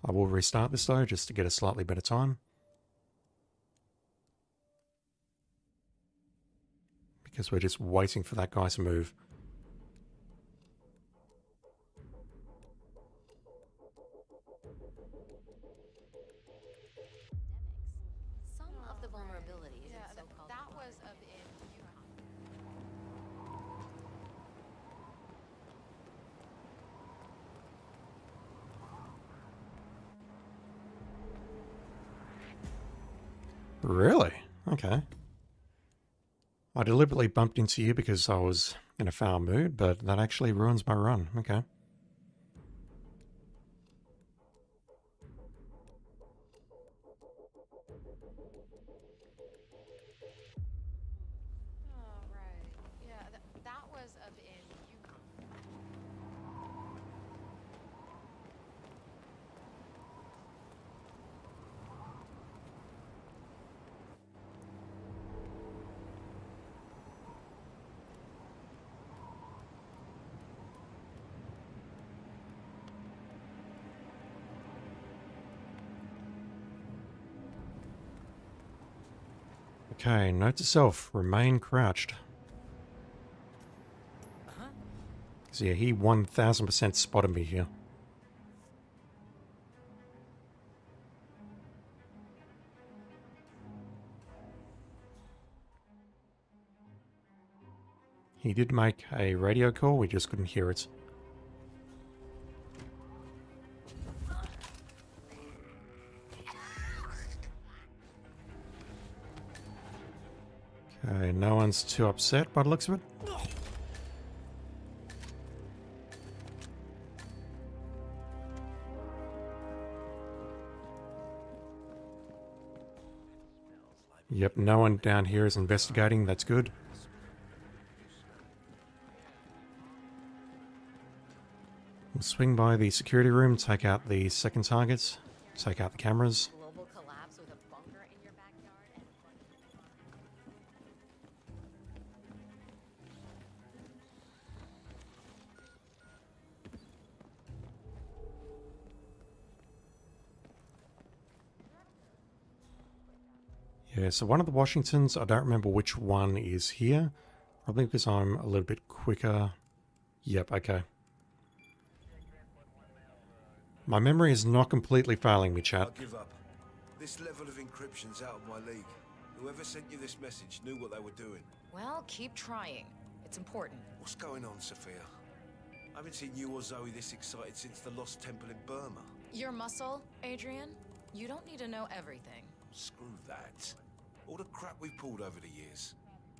I will restart this though, just to get a slightly better time. Because we're just waiting for that guy to move. Some of the vulnerabilities in so-called... That was up in Really? Okay. I deliberately bumped into you because I was in a foul mood, but that actually ruins my run. Okay. Oh, right. Yeah, that was up in Okay, note to self, remain crouched. So yeah, he 1000% spotted me here. He did make a radio call, we just couldn't hear it. Okay, no one's too upset by the looks of it. Yep, no one down here is investigating, that's good. We'll swing by the security room, take out the second targets, take out the cameras. Global collapse with Yeah, so one of the Washingtons, I don't remember which one is here. Probably because I'm a little bit quicker. Yep, okay. My memory is not completely failing me, chat. I'll give up. This level of encryption's out of my league. Whoever sent you this message knew what they were doing. Well, keep trying. It's important. What's going on, Sophia? I haven't seen you or Zoe this excited since the Lost Temple in Burma. Your muscle, Adrian? You don't need to know everything. Screw that. All the crap we've pulled over the years.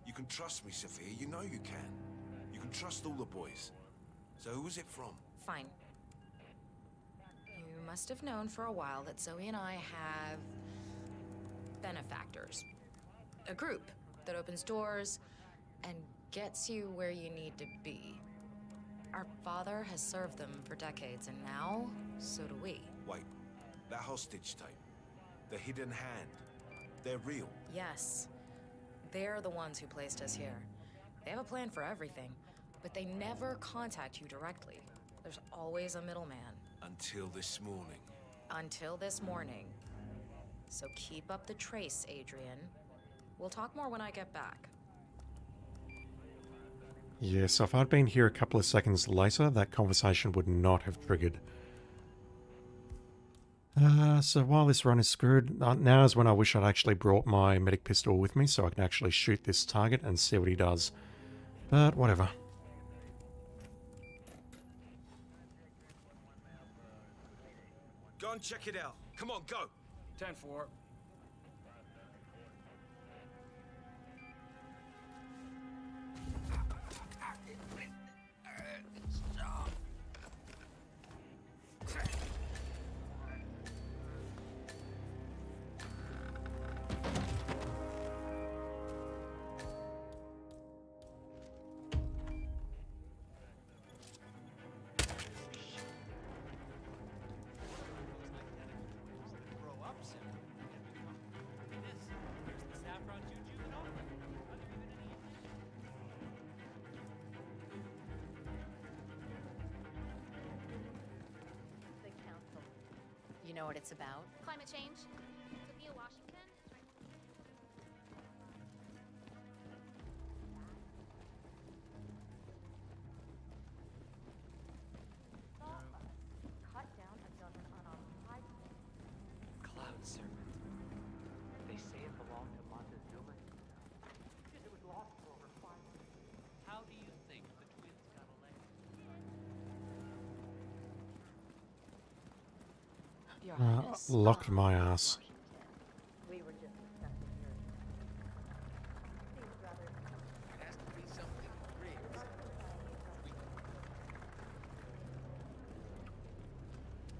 You can trust me, Sophia. You know you can. You can trust all the boys. So who was it from? Fine. You must have known for a while that Zoe and I have benefactors. A group that opens doors and gets you where you need to be. Our father has served them for decades, and now, so do we. Wait, that hostage tape, the hidden hand, they're real? Yes. They're the ones who placed us here. They have a plan for everything, but they never contact you directly. There's always a middleman. Until this morning. Until this morning. So keep up the trace, Adrian. We'll talk more when I get back. Yeah, so if I'd been here a couple of seconds later, that conversation would not have triggered. So while this run is screwed, now is when I wish I'd actually brought my medic pistol with me so I can actually shoot this target and see what he does. But whatever. Go and check it out. Come on, go. 10-4. You know what it's about? Climate change. Sophia, Washington. Cut down a dozen unarmed tribesmen. Cloud serpent. They say it belonged to Montezuma. Because it was lost for over 5 years. How do you think the twins got elected? Locked my ass. We were just discussing your seems rather It has to be something rigged.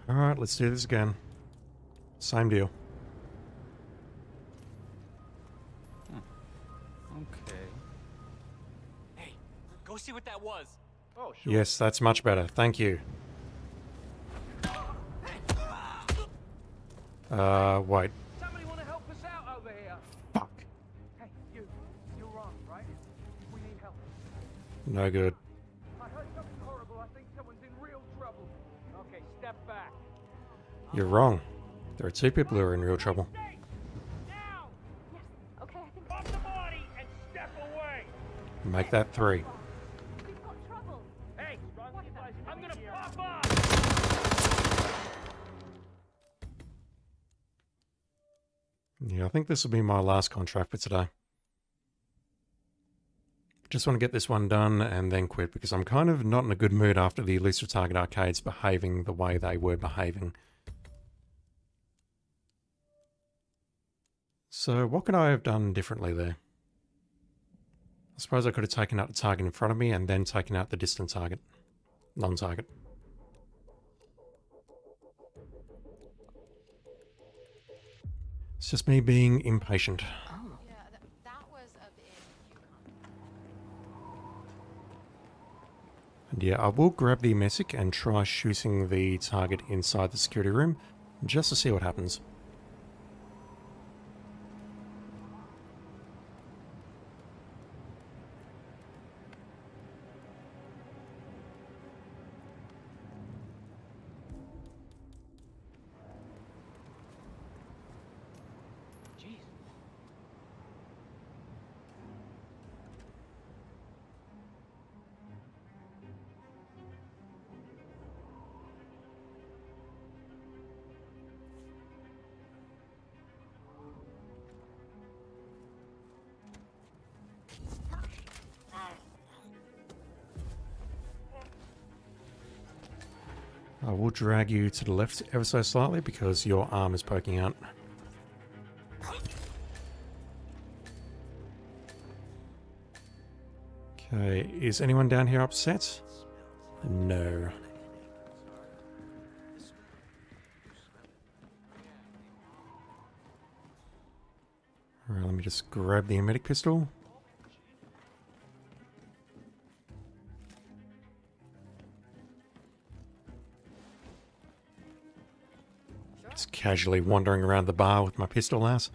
Alright, let's do this again. Same deal. Okay. Hey, go see what that was. Oh, sure. Yes, that's much better. Thank you. Wait. Somebody want to help us out over here? Fuck. Hey, you're wrong, right? We need help. No good. I heard something horrible. I think someone's in real trouble. Okay, step back. You're wrong. There are 2 people who are in real trouble. Now! Yes. Okay, I think Off the body and step away. Make that 3. we've got trouble. Hey, I'm gonna pop up. Yeah, I think this will be my last contract for today. Just want to get this one done and then quit because I'm kind of not in a good mood after the Elusive Target arcades behaving the way they were behaving. So what could I have done differently there? I suppose I could have taken out the target in front of me and then taken out the distant target. Non-target. It's just me being impatient. Yeah, that was up in And yeah, I will grab the messic and try shooting the target inside the security room, just to see what happens. I will drag you to the left ever so slightly because your arm is poking out. Okay, is anyone down here upset? No. Alright, let me just grab the emetic pistol. Just casually wandering around the bar with my pistol out.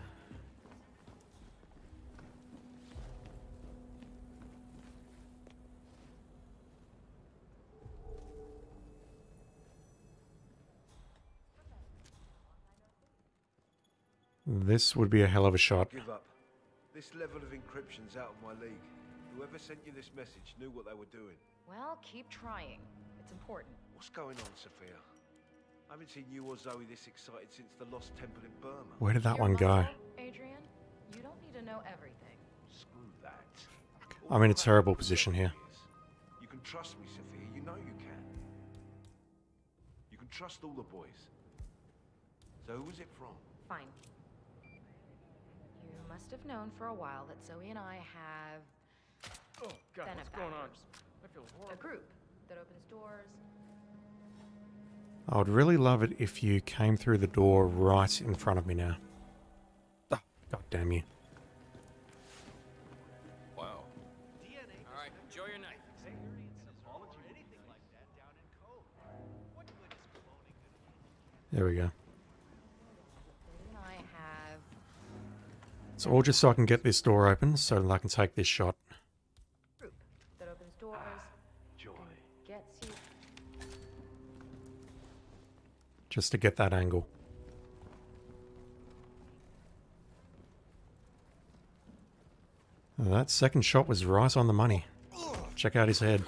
This would be a hell of a shot. Give up. This level of encryption's out of my league. Whoever sent you this message knew what they were doing. Well, keep trying. It's important. What's going on, Sophia? I haven't seen you or Zoe this excited since the Lost Temple in Burma. Where did that one go? Adrian, you don't need to know everything. Screw that. I'm in a terrible position here. You can trust me, Sophia. You know you can. You can trust all the boys. So who was it from? Fine. You must have known for a while that Zoe and I have... Oh, God, what's going on? I feel horrible. A group that opens doors. I would really love it if you came through the door right in front of me now. Oh, God damn you. Wow. Alright, enjoy your night. There we go. And I have... It's all just so I can get this door open so that I can take this shot. Group that opens doors. Joy. Gets you... Just to get that angle. That second shot was right on the money. Check out his head.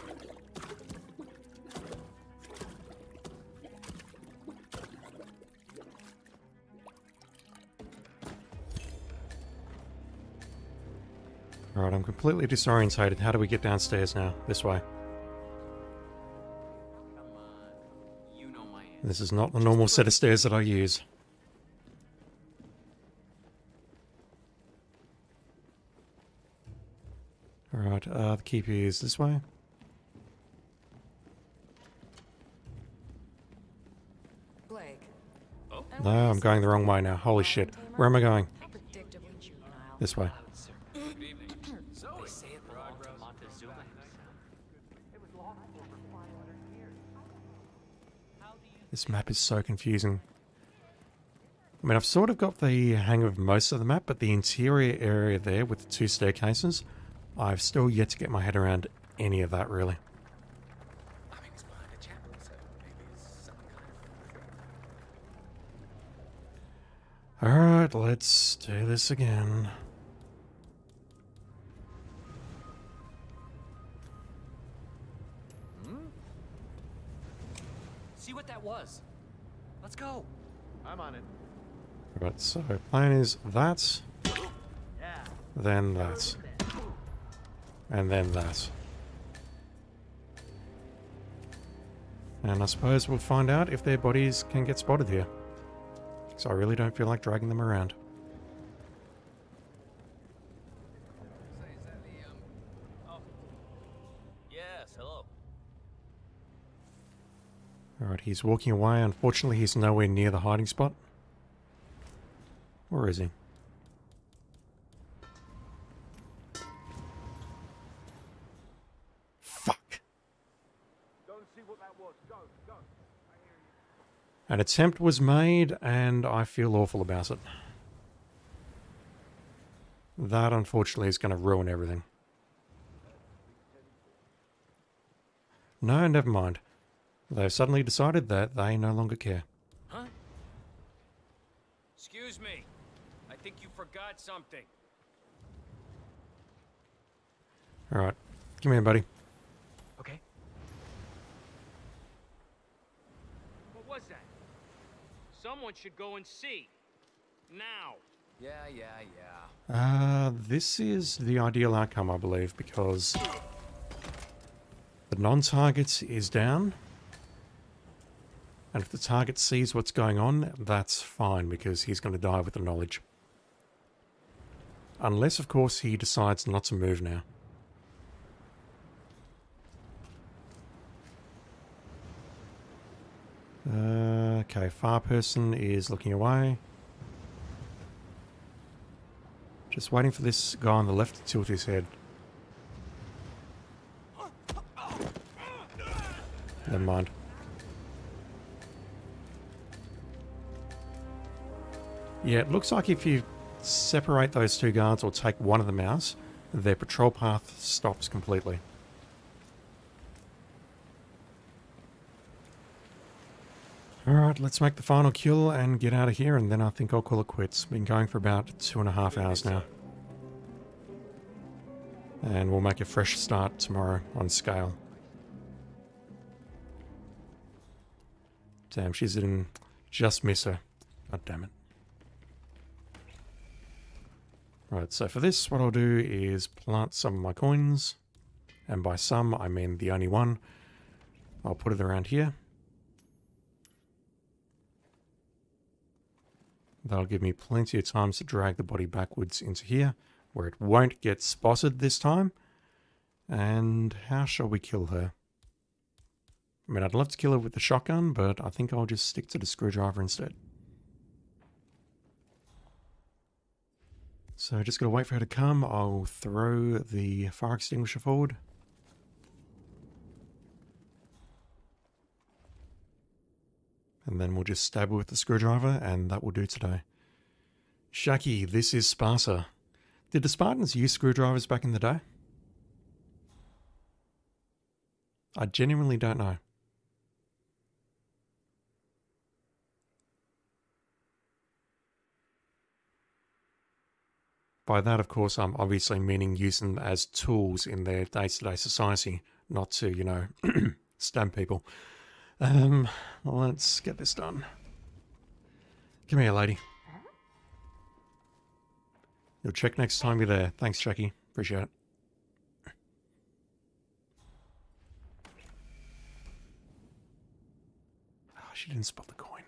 Alright, I'm completely disorientated. How do we get downstairs now? This way. This is not the normal set of stairs that I use. Alright, the keeper is this way. Blake. No, I'm going the wrong way now. Holy shit. Where am I going? This way. This map is so confusing. I mean, I've sort of got the hang of most of the map, but the interior area there with the two staircases, I've still yet to get my head around any of that, really. Alright, let's do this again. See what that was. Let's go. I'm on it. Right, so plan is that, then that, and then that. And I suppose we'll find out if their bodies can get spotted here. So I really don't feel like dragging them around. Yes, hello. Alright, he's walking away. Unfortunately, he's nowhere near the hiding spot. Where is he? Fuck. An attempt was made, and I feel awful about it. That, unfortunately, is going to ruin everything. No, never mind. They've suddenly decided that they no longer care. Huh? Excuse me. I think you forgot something. Alright. Come here, buddy. Okay. What was that? Someone should go and see. Now. Yeah. This is the ideal outcome, I believe, because the non-target is down. And if the target sees what's going on, that's fine, because he's going to die with the knowledge. Unless, of course, he decides not to move now. Okay, far person is looking away. Just waiting for this guy on the left to tilt his head. Never mind. Yeah, it looks like if you separate those two guards or take one of them out, their patrol path stops completely. Alright, let's make the final kill and get out of here, and then I think I'll call it quits. Been going for about 2.5 hours now. And we'll make a fresh start tomorrow on Sgail. Damn, she's in... Just miss her. God damn it. Right, so for this, what I'll do is plant some of my coins. And by some, I mean the only one. I'll put it around here. That'll give me plenty of time to drag the body backwards into here, where it won't get spotted this time. And how shall we kill her? I mean, I'd love to kill her with the shotgun, but I think I'll just stick to the screwdriver instead. So just gotta wait for her to come. I'll throw the fire extinguisher forward. And then we'll just stab her with the screwdriver, and that will do today. Shaki, this is Sparta. Did the Spartans use screwdrivers back in the day? I genuinely don't know. By that, of course, I'm obviously meaning using them as tools in their day-to-day society, not to, you know, stab people. Let's get this done. Come here, lady. You'll check next time you're there. Thanks, Jackie. Appreciate it. Oh, she didn't spot the coin.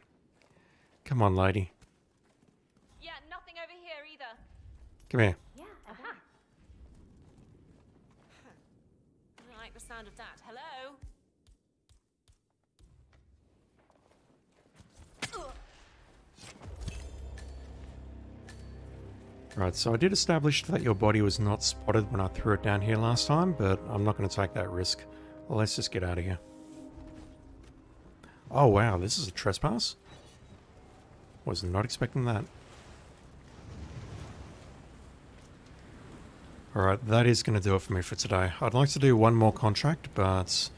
Come on, lady. Yeah, nothing over here either. Come here. Yeah, I like the sound of that. Hello? Right, so I did establish that your body was not spotted when I threw it down here last time, but I'm not going to take that risk. Let's just get out of here. Oh wow, this is a trespass? Was not expecting that. Alright, that is going to do it for me for today. I'd like to do one more contract, but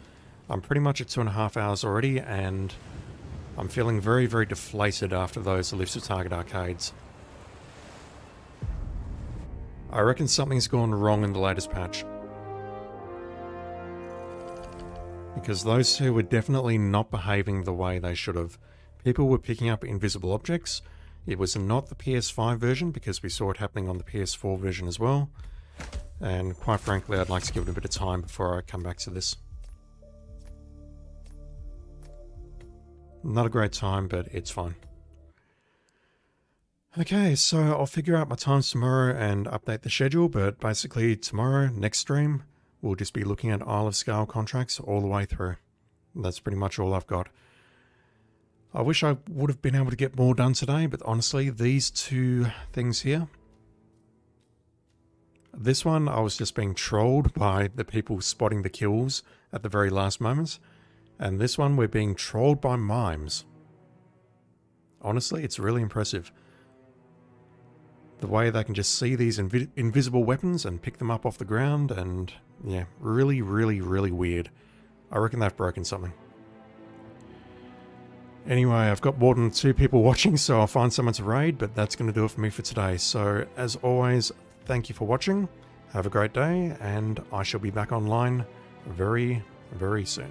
I'm pretty much at 2.5 hours already, and I'm feeling very, very deflated after those Elusive Target arcades. I reckon something's gone wrong in the latest patch. Because those two were definitely not behaving the way they should have. People were picking up invisible objects. It was not the PS5 version, because we saw it happening on the PS4 version as well. And quite frankly, I'd like to give it a bit of time before I come back to this. Not a great time, but it's fine. Okay, so I'll figure out my times tomorrow and update the schedule, but basically tomorrow, next stream, we'll just be looking at Isle of Sgail contracts all the way through. That's pretty much all I've got. I wish I would have been able to get more done today, but honestly, these two things here... This one, I was just being trolled by the people spotting the kills at the very last moment, and this one, we're being trolled by mimes. Honestly, it's really impressive. The way they can just see these invisible weapons and pick them up off the ground, and yeah, really, really, really weird. I reckon they've broken something. Anyway, I've got more than 2 people watching, so I'll find someone to raid, but that's going to do it for me for today. So, as always, thank you for watching, have a great day, and I shall be back online very, very soon.